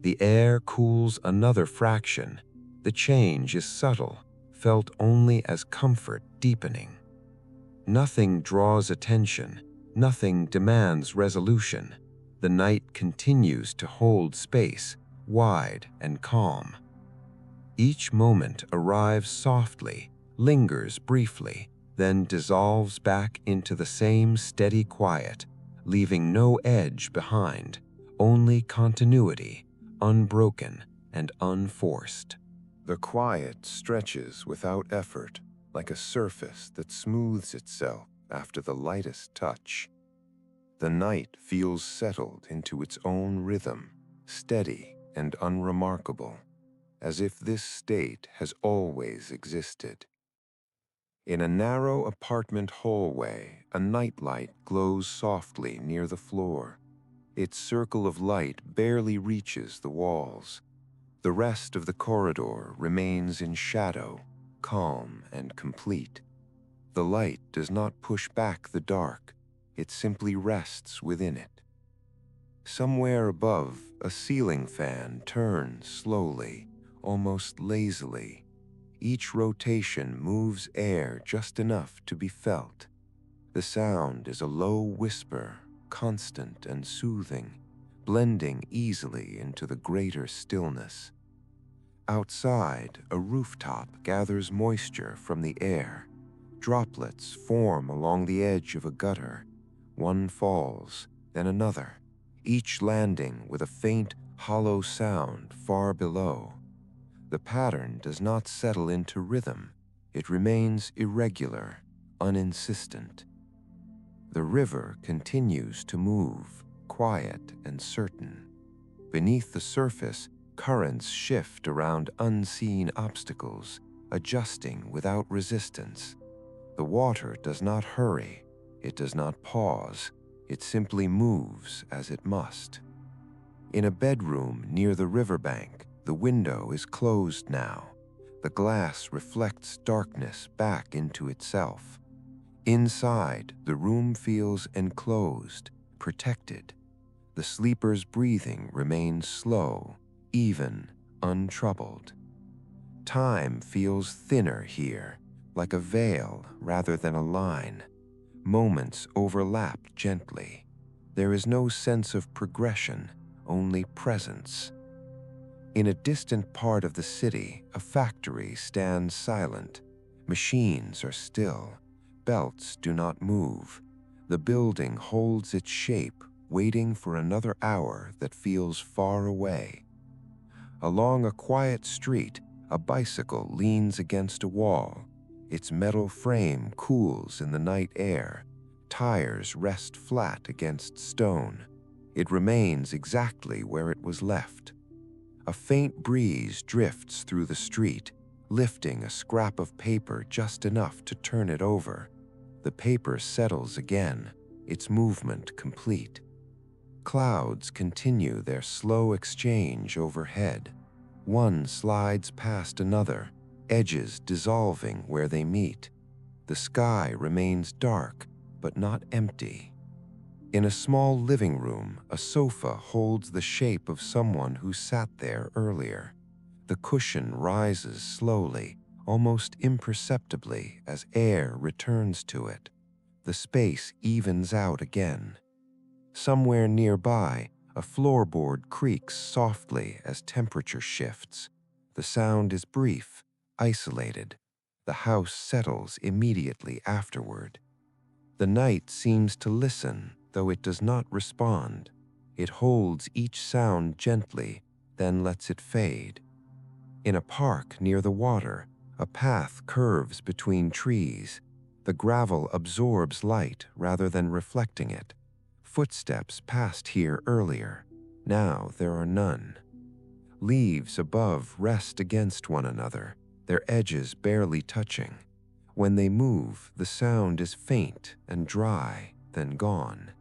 The air cools another fraction. The change is subtle, felt only as comfort deepening. Nothing draws attention. Nothing demands resolution. The night continues to hold space, wide and calm. Each moment arrives softly, lingers briefly, then dissolves back into the same steady quiet, leaving no edge behind, only continuity, unbroken and unforced. The quiet stretches without effort, like a surface that smooths itself after the lightest touch. The night feels settled into its own rhythm, steady and unremarkable, as if this state has always existed. In a narrow apartment hallway, a nightlight glows softly near the floor. Its circle of light barely reaches the walls. The rest of the corridor remains in shadow, calm and complete. The light does not push back the dark, it simply rests within it. Somewhere above, a ceiling fan turns slowly, almost lazily. Each rotation moves air just enough to be felt. The sound is a low whisper, constant and soothing, blending easily into the greater stillness. Outside, a rooftop gathers moisture from the air. Droplets form along the edge of a gutter. One falls, then another, each landing with a faint, hollow sound far below. The pattern does not settle into rhythm. It remains irregular, uninsistent. The river continues to move, quiet and certain. Beneath the surface, currents shift around unseen obstacles, adjusting without resistance. The water does not hurry, it does not pause, it simply moves as it must. In a bedroom near the riverbank, the window is closed now. The glass reflects darkness back into itself. Inside, the room feels enclosed, protected. The sleeper's breathing remains slow, even, untroubled. Time feels thinner here, like a veil rather than a line. Moments overlap gently. There is no sense of progression, only presence. In a distant part of the city, a factory stands silent. Machines are still. Belts do not move. The building holds its shape, waiting for another hour that feels far away. Along a quiet street, a bicycle leans against a wall. Its metal frame cools in the night air. Tires rest flat against stone. It remains exactly where it was left. A faint breeze drifts through the street, lifting a scrap of paper just enough to turn it over. The paper settles again, its movement complete. Clouds continue their slow exchange overhead. One slides past another, edges dissolving where they meet. The sky remains dark, but not empty. In a small living room, a sofa holds the shape of someone who sat there earlier. The cushion rises slowly, almost imperceptibly as air returns to it. The space evens out again. Somewhere nearby, a floorboard creaks softly as temperature shifts. The sound is brief, isolated. The house settles immediately afterward. The night seems to listen, though it does not respond. It holds each sound gently, then lets it fade. In a park near the water, a path curves between trees. The gravel absorbs light rather than reflecting it. Footsteps passed here earlier. Now there are none. Leaves above rest against one another, their edges barely touching. When they move, the sound is faint and dry, then gone.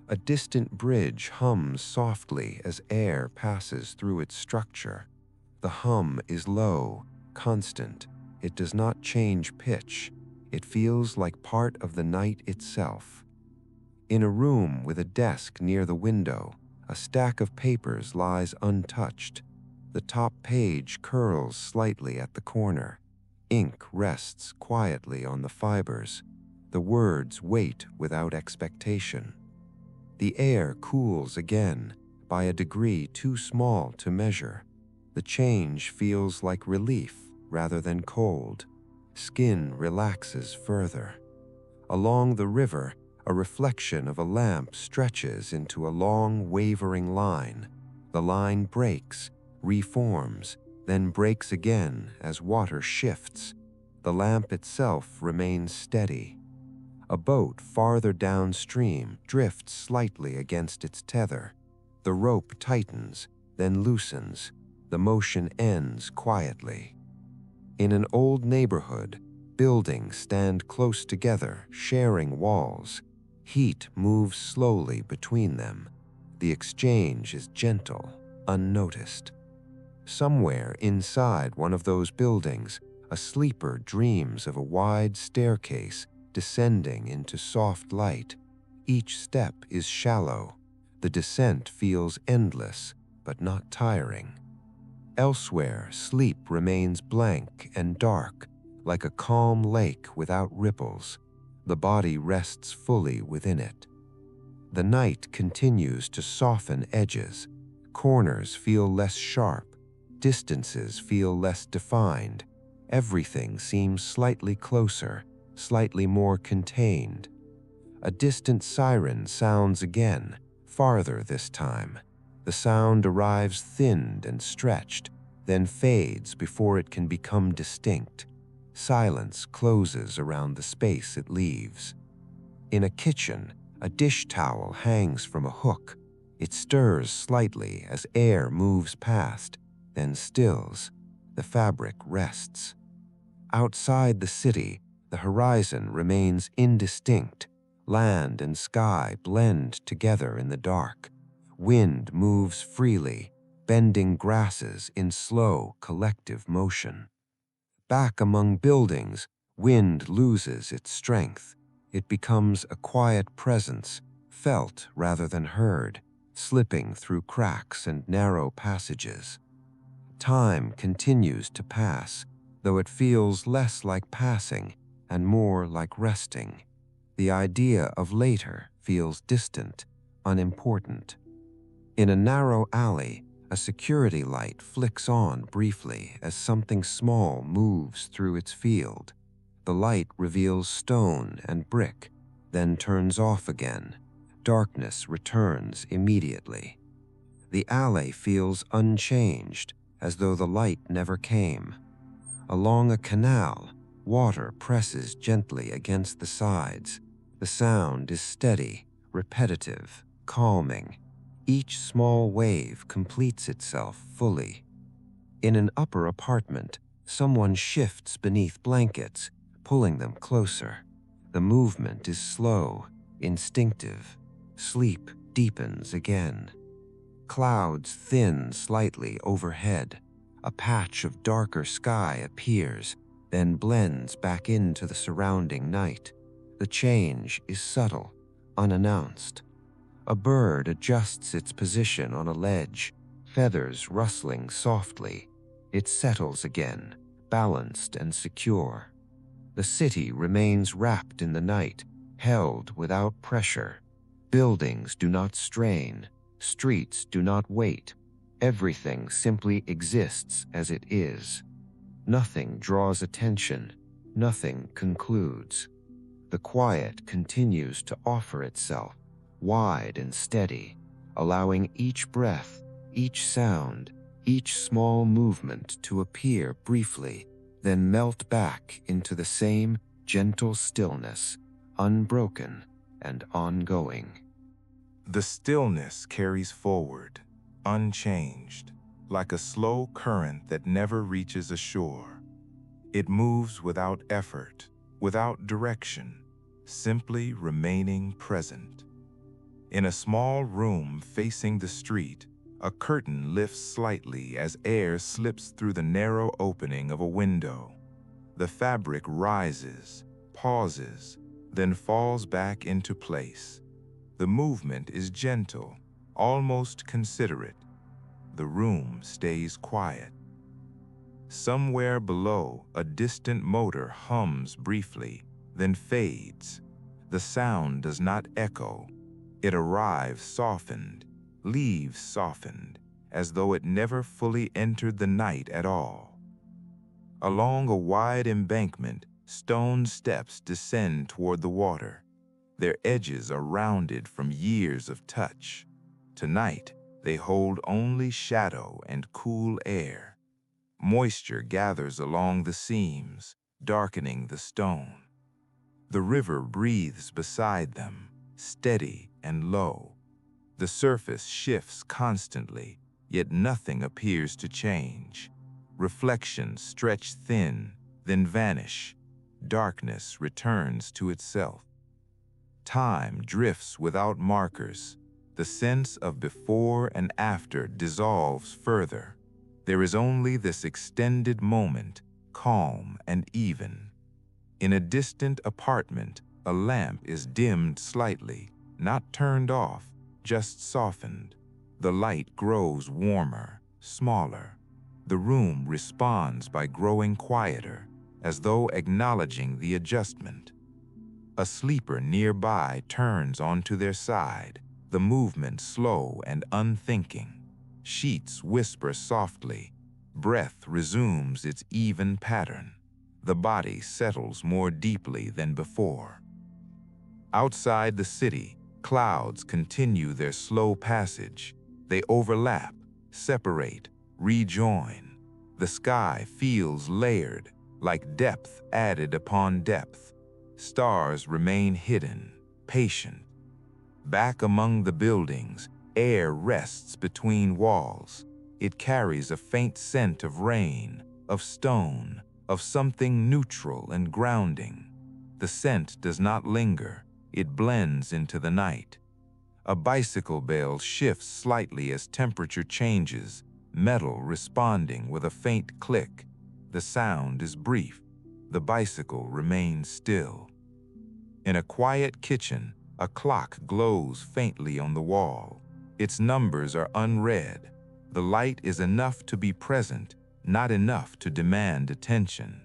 A distant bridge hums softly as air passes through its structure. The hum is low, constant. It does not change pitch. It feels like part of the night itself. In a room with a desk near the window, a stack of papers lies untouched. The top page curls slightly at the corner. Ink rests quietly on the fibers. The words wait without expectation. The air cools again, by a degree too small to measure. The change feels like relief rather than cold. Skin relaxes further. Along the river, a reflection of a lamp stretches into a long, wavering line. The line breaks, reforms, then breaks again as water shifts. The lamp itself remains steady. A boat farther downstream drifts slightly against its tether. The rope tightens, then loosens. The motion ends quietly. In an old neighborhood, buildings stand close together, sharing walls. Heat moves slowly between them. The exchange is gentle, unnoticed. Somewhere inside one of those buildings, a sleeper dreams of a wide staircase descending into soft light. Each step is shallow. The descent feels endless, but not tiring. Elsewhere, sleep remains blank and dark, like a calm lake without ripples. The body rests fully within it. The night continues to soften edges. Corners feel less sharp. Distances feel less defined. Everything seems slightly closer, slightly more contained. A distant siren sounds again, farther this time. The sound arrives thinned and stretched, then fades before it can become distinct. Silence closes around the space it leaves. In a kitchen, a dish towel hangs from a hook. It stirs slightly as air moves past, then stills. The fabric rests. Outside the city, the horizon remains indistinct. Land and sky blend together in the dark. Wind moves freely, bending grasses in slow, collective motion. Back among buildings, wind loses its strength. It becomes a quiet presence, felt rather than heard, slipping through cracks and narrow passages. Time continues to pass, though it feels less like passing and more like resting. The idea of later feels distant, unimportant. In a narrow alley, a security light flicks on briefly as something small moves through its field. The light reveals stone and brick, then turns off again. Darkness returns immediately. The alley feels unchanged, as though the light never came. Along a canal, water presses gently against the sides. The sound is steady, repetitive, calming. Each small wave completes itself fully. In an upper apartment, someone shifts beneath blankets, pulling them closer. The movement is slow, instinctive. Sleep deepens again. Clouds thin slightly overhead. A patch of darker sky appears, then blends back into the surrounding night. The change is subtle, unannounced. A bird adjusts its position on a ledge, feathers rustling softly. It settles again, balanced and secure. The city remains wrapped in the night, held without pressure. Buildings do not strain, streets do not wait. Everything simply exists as it is. Nothing draws attention, nothing concludes. The quiet continues to offer itself, wide and steady, allowing each breath, each sound, each small movement to appear briefly, then melt back into the same gentle stillness, unbroken and ongoing. The stillness carries forward, unchanged, like a slow current that never reaches a shore. It moves without effort, without direction, simply remaining present. In a small room facing the street, a curtain lifts slightly as air slips through the narrow opening of a window. The fabric rises, pauses, then falls back into place. The movement is gentle, almost considerate. The room stays quiet. Somewhere below, a distant motor hums briefly, then fades. The sound does not echo. It arrives softened, leaves softened, as though it never fully entered the night at all. Along a wide embankment, stone steps descend toward the water. Their edges are rounded from years of touch. Tonight, they hold only shadow and cool air. Moisture gathers along the seams, darkening the stone. The river breathes beside them, steady and low. The surface shifts constantly, yet nothing appears to change. Reflections stretch thin, then vanish. Darkness returns to itself. Time drifts without markers. The sense of before and after dissolves further. There is only this extended moment, calm and even. In a distant apartment, a lamp is dimmed slightly, not turned off, just softened. The light grows warmer, smaller. The room responds by growing quieter, as though acknowledging the adjustment. A sleeper nearby turns onto their side, the movement slow and unthinking. Sheets whisper softly. Breath resumes its even pattern. The body settles more deeply than before. Outside the city, clouds continue their slow passage. They overlap, separate, rejoin. The sky feels layered, like depth added upon depth. Stars remain hidden, patient. Back among the buildings, air rests between walls. It carries a faint scent of rain, of stone, of something neutral and grounding. The scent does not linger. It blends into the night. A bicycle bell shifts slightly as temperature changes, metal responding with a faint click. The sound is brief. The bicycle remains still. In a quiet kitchen, a clock glows faintly on the wall. Its numbers are unread. The light is enough to be present, not enough to demand attention.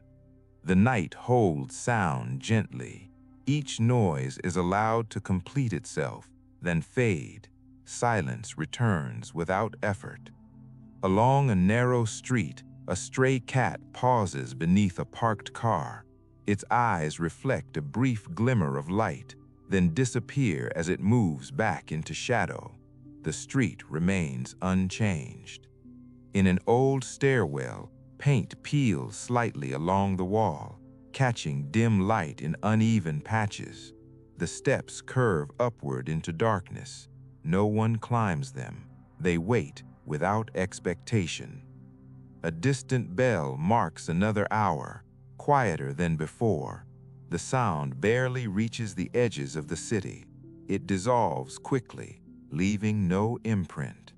The night holds sound gently. Each noise is allowed to complete itself, then fade. Silence returns without effort. Along a narrow street, a stray cat pauses beneath a parked car. Its eyes reflect a brief glimmer of light, then disappear as it moves back into shadow. The street remains unchanged. In an old stairwell, paint peels slightly along the wall, catching dim light in uneven patches. The steps curve upward into darkness. No one climbs them. They wait without expectation. A distant bell marks another hour, quieter than before. The sound barely reaches the edges of the city. It dissolves quickly, leaving no imprint.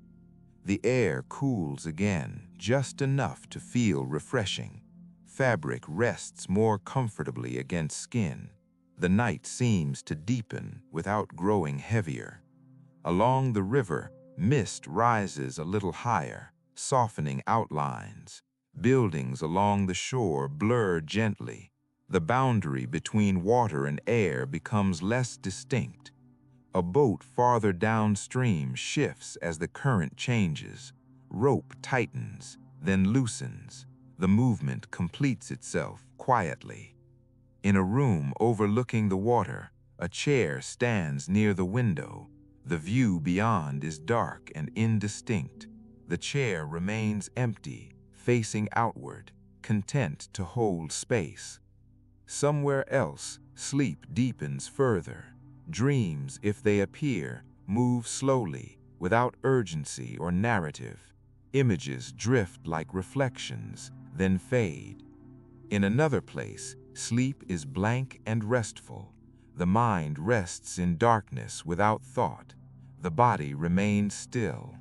The air cools again, just enough to feel refreshing. Fabric rests more comfortably against skin. The night seems to deepen without growing heavier. Along the river, mist rises a little higher, softening outlines. Buildings along the shore blur gently. The boundary between water and air becomes less distinct. A boat farther downstream shifts as the current changes. Rope tightens, then loosens. The movement completes itself quietly. In a room overlooking the water, a chair stands near the window. The view beyond is dark and indistinct. The chair remains empty, facing outward, content to hold space. Somewhere else, sleep deepens further. Dreams, if they appear, move slowly, without urgency or narrative. Images drift like reflections, then fade. In another place, sleep is blank and restful. The mind rests in darkness without thought. The body remains still.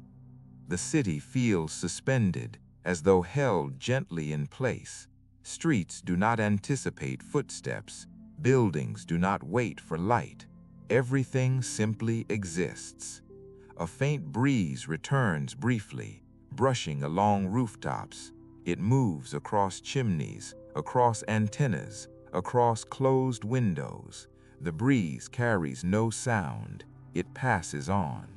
The city feels suspended, as though held gently in place. Streets do not anticipate footsteps. Buildings do not wait for light. Everything simply exists. A faint breeze returns briefly, brushing along rooftops. It moves across chimneys, across antennas, across closed windows. The breeze carries no sound. It passes on.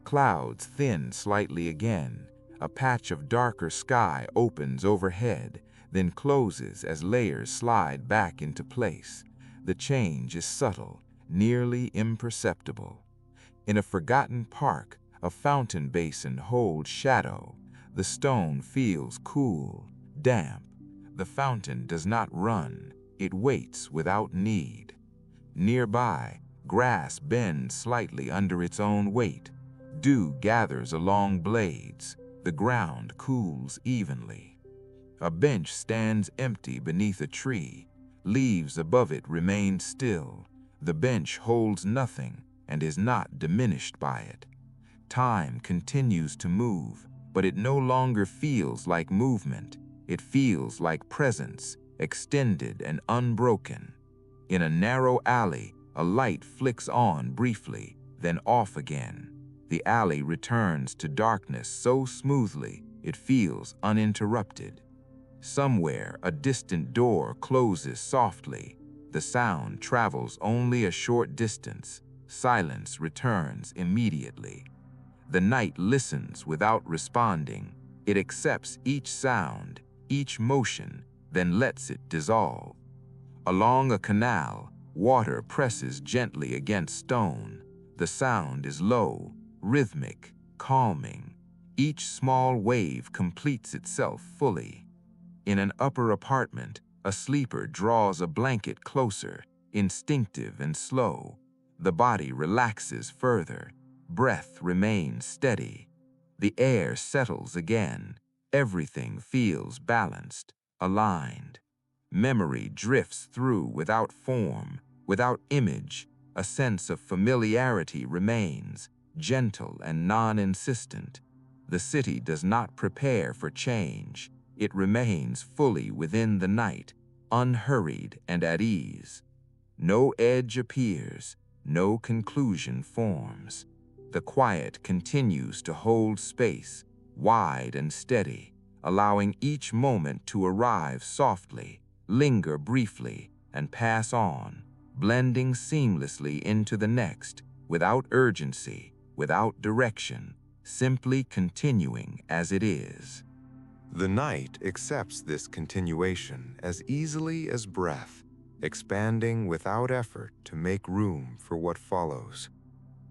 Clouds thin slightly again. A patch of darker sky opens overhead, then closes as layers slide back into place. The change is subtle, nearly imperceptible. In a forgotten park, a fountain basin holds shadow. The stone feels cool, damp. The fountain does not run. It waits without need. Nearby, grass bends slightly under its own weight. Dew gathers along blades. The ground cools evenly. A bench stands empty beneath a tree. Leaves above it remain still. The bench holds nothing and is not diminished by it. Time continues to move, but it no longer feels like movement. It feels like presence, extended and unbroken. In a narrow alley, a light flicks on briefly, then off again. The alley returns to darkness so smoothly it feels uninterrupted. Somewhere, a distant door closes softly. The sound travels only a short distance. Silence returns immediately. The night listens without responding. It accepts each sound, each motion, then lets it dissolve. Along a canal, water presses gently against stone. The sound is low, rhythmic, calming. Each small wave completes itself fully. In an upper apartment, a sleeper draws a blanket closer, instinctive and slow. The body relaxes further. Breath remains steady. The air settles again. Everything feels balanced, aligned. Memory drifts through without form, without image. A sense of familiarity remains, gentle and non-insistent. The city does not prepare for change. It remains fully within the night, unhurried and at ease. No edge appears, no conclusion forms. The quiet continues to hold space, wide and steady, allowing each moment to arrive softly, linger briefly, and pass on, blending seamlessly into the next, without urgency, without direction, simply continuing as it is. The night accepts this continuation as easily as breath, expanding without effort to make room for what follows.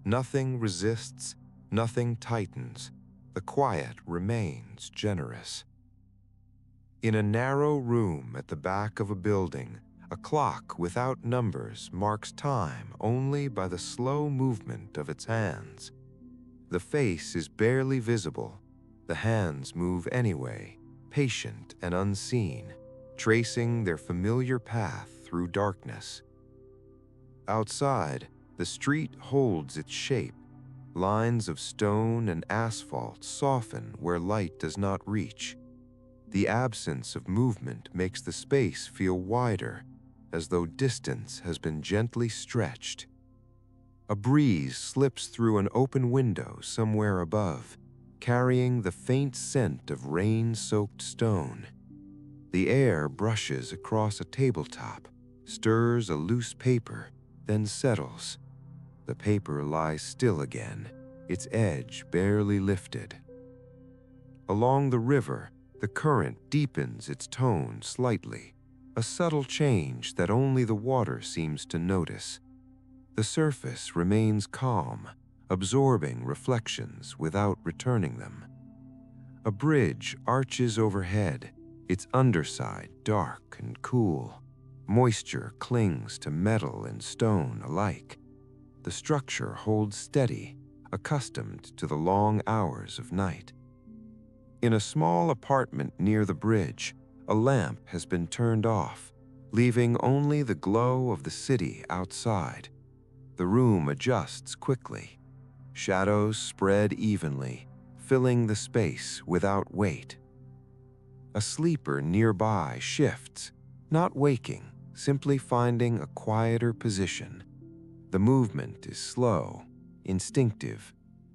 Nothing resists, nothing tightens. The quiet remains generous. In a narrow room at the back of a building, a clock without numbers marks time only by the slow movement of its hands. The face is barely visible. The hands move anyway, patient and unseen, tracing their familiar path through darkness. Outside, the street holds its shape. Lines of stone and asphalt soften where light does not reach. The absence of movement makes the space feel wider, as though distance has been gently stretched. A breeze slips through an open window somewhere above, carrying the faint scent of rain-soaked stone. The air brushes across a tabletop, stirs a loose paper, then settles. The paper lies still again, its edge barely lifted. Along the river, the current deepens its tone slightly, a subtle change that only the water seems to notice. The surface remains calm, absorbing reflections without returning them. A bridge arches overhead, its underside dark and cool. Moisture clings to metal and stone alike. The structure holds steady, accustomed to the long hours of night. In a small apartment near the bridge, a lamp has been turned off, leaving only the glow of the city outside. The room adjusts quickly. Shadows spread evenly, filling the space without weight. A sleeper nearby shifts, not waking, simply finding a quieter position. The movement is slow, instinctive.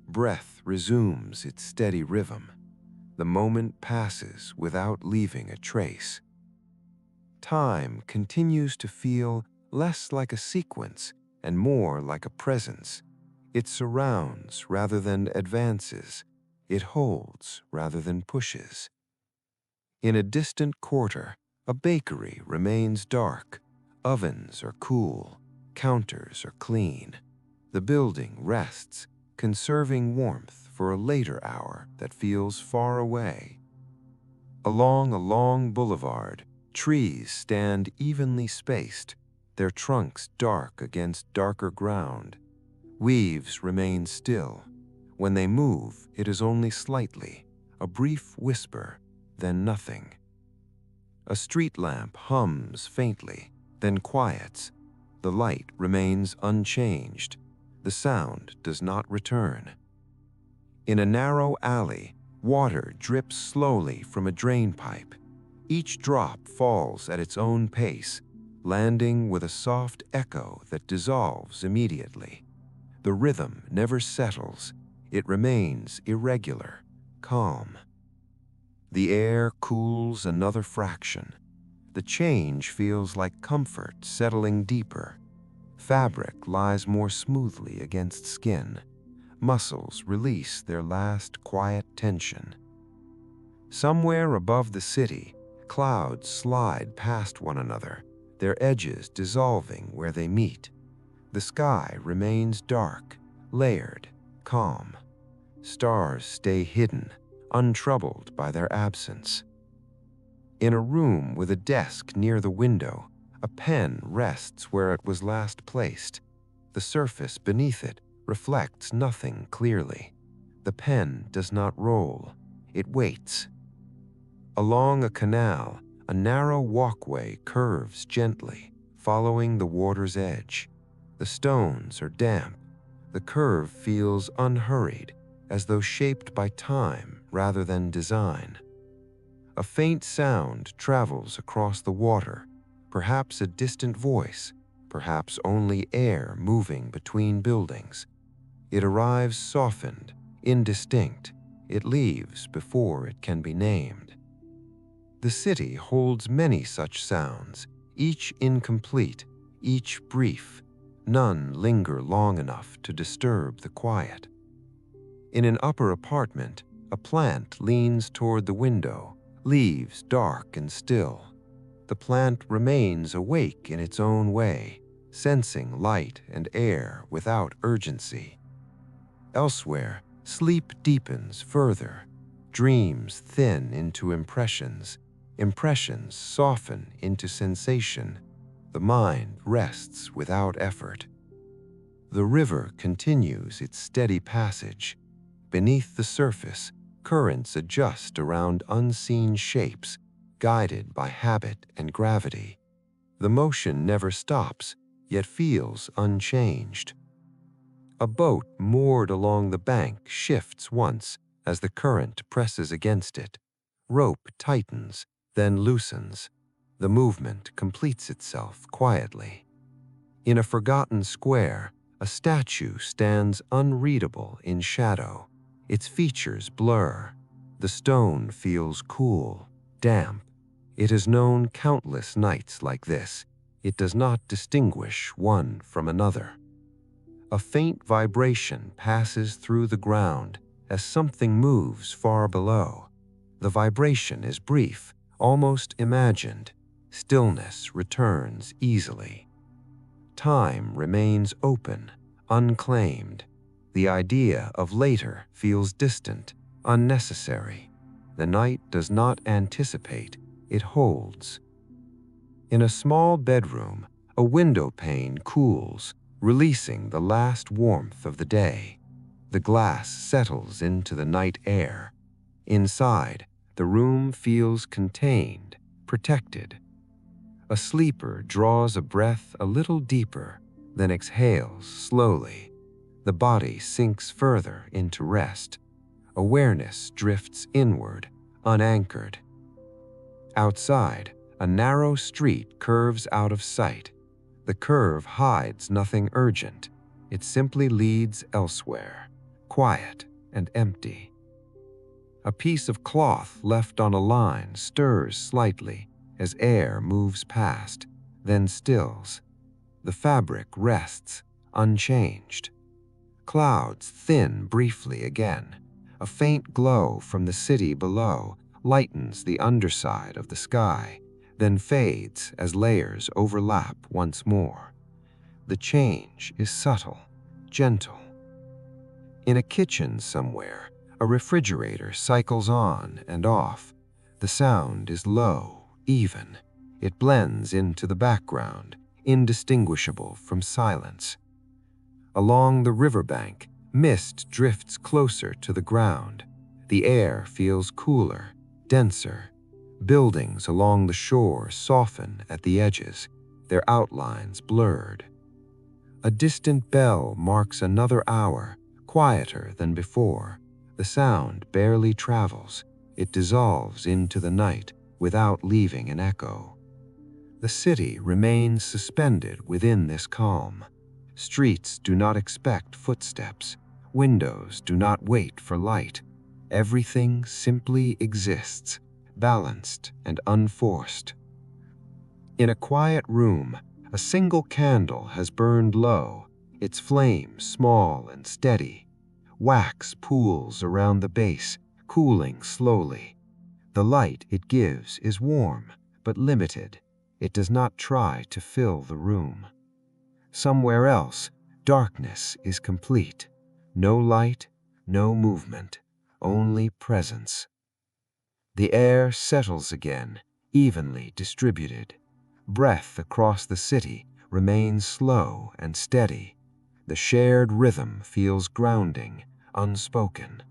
Breath resumes its steady rhythm. The moment passes without leaving a trace. Time continues to feel less like a sequence and more like a presence. It surrounds rather than advances. It holds rather than pushes. In a distant quarter, a bakery remains dark. Ovens are cool. Counters are clean. The building rests, conserving warmth for a later hour that feels far away. Along a long boulevard, trees stand evenly spaced, their trunks dark against darker ground. Leaves remain still. When they move, it is only slightly, a brief whisper, then nothing. A street lamp hums faintly, then quiets. The light remains unchanged. The sound does not return. In a narrow alley, water drips slowly from a drain pipe. Each drop falls at its own pace, landing with a soft echo that dissolves immediately. The rhythm never settles. It remains irregular, calm. The air cools another fraction. The change feels like comfort settling deeper. Fabric lies more smoothly against skin. Muscles release their last quiet tension. Somewhere above the city, clouds slide past one another, their edges dissolving where they meet. The sky remains dark, layered, calm. Stars stay hidden, untroubled by their absence. In a room with a desk near the window, a pen rests where it was last placed. The surface beneath it reflects nothing clearly. The pen does not roll. It waits. Along a canal, a narrow walkway curves gently, following the water's edge. The stones are damp. The curve feels unhurried, as though shaped by time rather than design. A faint sound travels across the water, perhaps a distant voice, perhaps only air moving between buildings. It arrives softened, indistinct. It leaves before it can be named. The city holds many such sounds, each incomplete, each brief. None linger long enough to disturb the quiet. In an upper apartment, a plant leans toward the window, leaves dark and still. The plant remains awake in its own way, sensing light and air without urgency. Elsewhere, sleep deepens further. Dreams thin into impressions. Impressions soften into sensation. The mind rests without effort. The river continues its steady passage. Beneath the surface, currents adjust around unseen shapes, guided by habit and gravity. The motion never stops, yet feels unchanged. A boat moored along the bank shifts once as the current presses against it. Rope tightens, then loosens. The movement completes itself quietly. In a forgotten square, a statue stands unreadable in shadow. Its features blur. The stone feels cool, damp. It has known countless nights like this. It does not distinguish one from another. A faint vibration passes through the ground as something moves far below. The vibration is brief, almost imagined. Stillness returns easily. Time remains open, unclaimed. The idea of later feels distant, unnecessary. The night does not anticipate, it holds. In a small bedroom, a window pane cools, releasing the last warmth of the day. The glass settles into the night air. Inside, the room feels contained, protected. A sleeper draws a breath a little deeper, then exhales slowly. The body sinks further into rest. Awareness drifts inward, unanchored. Outside, a narrow street curves out of sight. The curve hides nothing urgent. It simply leads elsewhere, quiet and empty. A piece of cloth left on a line stirs slightly as air moves past, then stills. The fabric rests, unchanged. Clouds thin briefly again. A faint glow from the city below lightens the underside of the sky, then fades as layers overlap once more. The change is subtle, gentle. In a kitchen somewhere, a refrigerator cycles on and off. The sound is low, even. It blends into the background, indistinguishable from silence. Along the riverbank, mist drifts closer to the ground. The air feels cooler, denser. Buildings along the shore soften at the edges, their outlines blurred. A distant bell marks another hour, quieter than before. The sound barely travels. It dissolves into the night without leaving an echo. The city remains suspended within this calm. Streets do not expect footsteps. Windows do not wait for light. Everything simply exists, balanced and unforced. In a quiet room, a single candle has burned low, its flame small and steady. Wax pools around the base, cooling slowly. The light it gives is warm, but limited. It does not try to fill the room. Somewhere else, darkness is complete. No light, no movement, only presence. The air settles again, evenly distributed. Breath across the city remains slow and steady. The shared rhythm feels grounding, unspoken.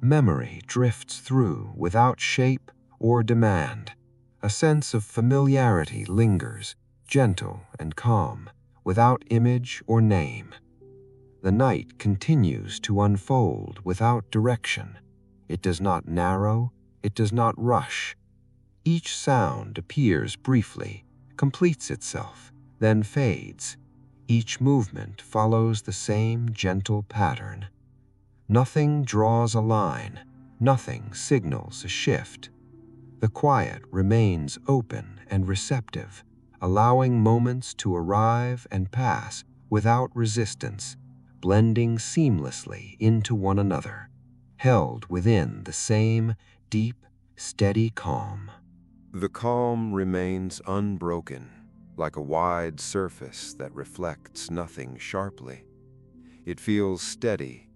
Memory drifts through without shape or demand. A sense of familiarity lingers, gentle and calm, without image or name. The night continues to unfold without direction. It does not narrow, it does not rush. Each sound appears briefly, completes itself, then fades. Each movement follows the same gentle pattern. Nothing draws a line, nothing signals a shift. The quiet remains open and receptive, allowing moments to arrive and pass without resistance, blending seamlessly into one another, held within the same deep, steady calm. The calm remains unbroken, like a wide surface that reflects nothing sharply. It feels steady,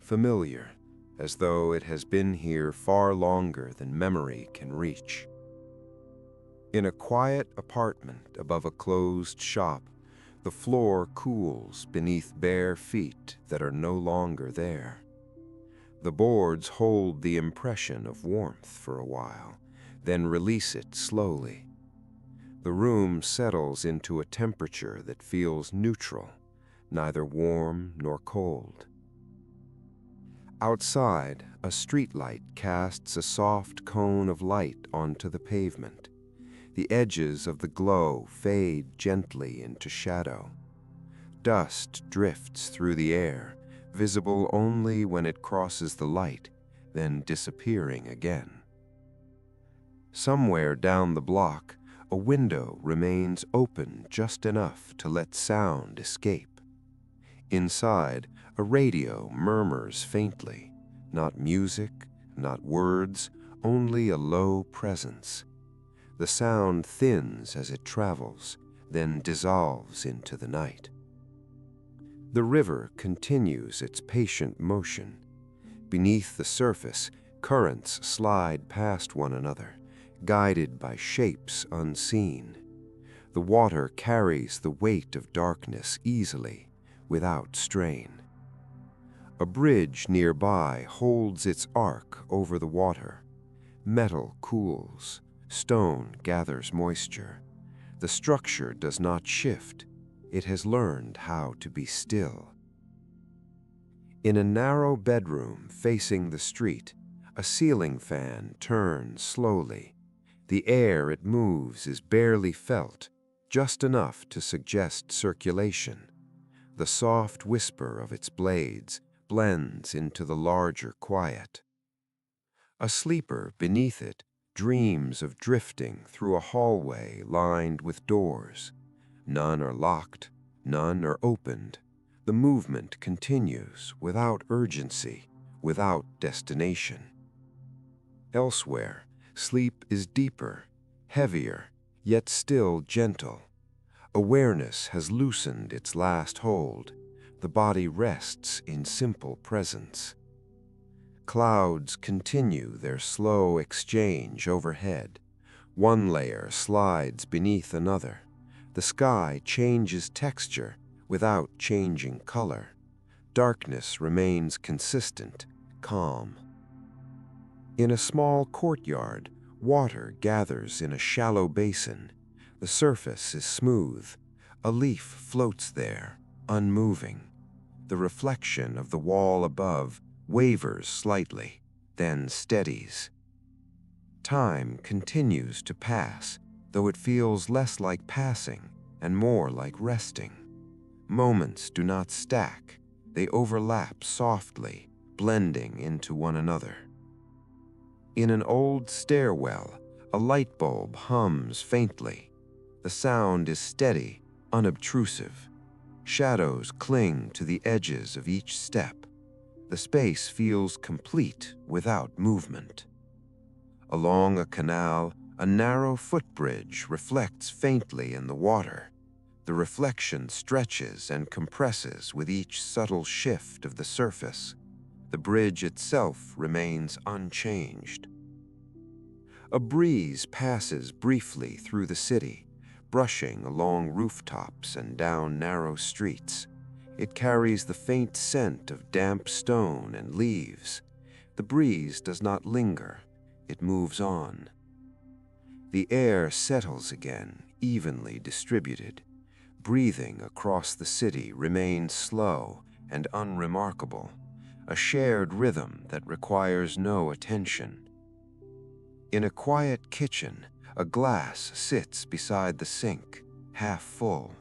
familiar, as though it has been here far longer than memory can reach. In a quiet apartment above a closed shop, the floor cools beneath bare feet that are no longer there. The boards hold the impression of warmth for a while, then release it slowly. The room settles into a temperature that feels neutral, neither warm nor cold. Outside, a streetlight casts a soft cone of light onto the pavement. The edges of the glow fade gently into shadow. Dust drifts through the air, visible only when it crosses the light, then disappearing again. Somewhere down the block, a window remains open just enough to let sound escape. Inside, a radio murmurs faintly, not music, not words, only a low presence. The sound thins as it travels, then dissolves into the night. The river continues its patient motion. Beneath the surface, currents slide past one another, guided by shapes unseen. The water carries the weight of darkness easily, without strain. A bridge nearby holds its arc over the water. Metal cools, stone gathers moisture. The structure does not shift. It has learned how to be still. In a narrow bedroom facing the street, a ceiling fan turns slowly. The air it moves is barely felt, just enough to suggest circulation. The soft whisper of its blades blends into the larger quiet. A sleeper beneath it dreams of drifting through a hallway lined with doors. None are locked, none are opened. The movement continues without urgency, without destination. Elsewhere, sleep is deeper, heavier, yet still gentle. Awareness has loosened its last hold. The body rests in simple presence. Clouds continue their slow exchange overhead. One layer slides beneath another. The sky changes texture without changing color. Darkness remains consistent, calm. In a small courtyard, water gathers in a shallow basin. The surface is smooth. A leaf floats there, unmoving. The reflection of the wall above wavers slightly, then steadies. Time continues to pass, though it feels less like passing and more like resting. Moments do not stack. They overlap softly, blending into one another. In an old stairwell, a light bulb hums faintly. The sound is steady, unobtrusive. Shadows cling to the edges of each step. The space feels complete without movement. Along a canal, a narrow footbridge reflects faintly in the water. The reflection stretches and compresses with each subtle shift of the surface. The bridge itself remains unchanged. A breeze passes briefly through the city, brushing along rooftops and down narrow streets. It carries the faint scent of damp stone and leaves. The breeze does not linger. It moves on. The air settles again, evenly distributed. Breathing across the city remains slow and unremarkable, a shared rhythm that requires no attention. In a quiet kitchen, a glass sits beside the sink, half full.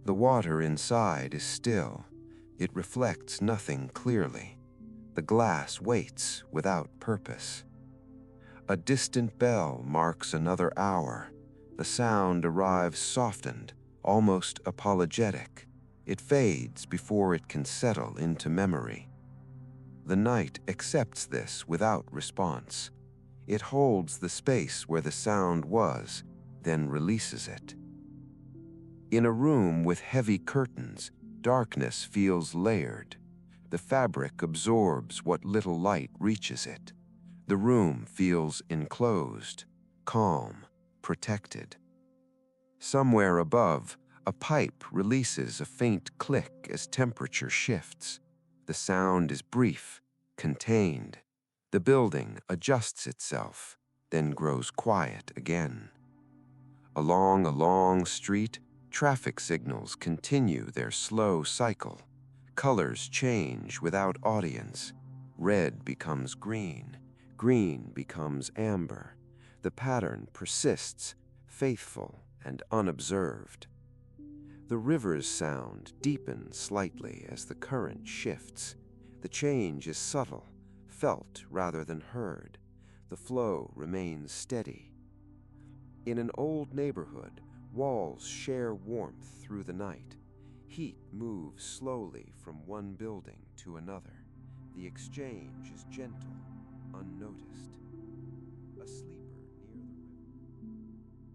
The water inside is still. It reflects nothing clearly. The glass waits without purpose. A distant bell marks another hour. The sound arrives softened, almost apologetic. It fades before it can settle into memory. The night accepts this without response. It holds the space where the sound was, then releases it. In a room with heavy curtains, darkness feels layered. The fabric absorbs what little light reaches it. The room feels enclosed, calm, protected. Somewhere above, a pipe releases a faint click as temperature shifts. The sound is brief, contained. The building adjusts itself, then grows quiet again. Along a long street, traffic signals continue their slow cycle. Colors change without audience. Red becomes green. Green becomes amber. The pattern persists, faithful and unobserved. The river's sound deepens slightly as the current shifts. The change is subtle, felt rather than heard. The flow remains steady. In an old neighborhood, walls share warmth through the night. Heat moves slowly from one building to another. The exchange is gentle, unnoticed. A sleep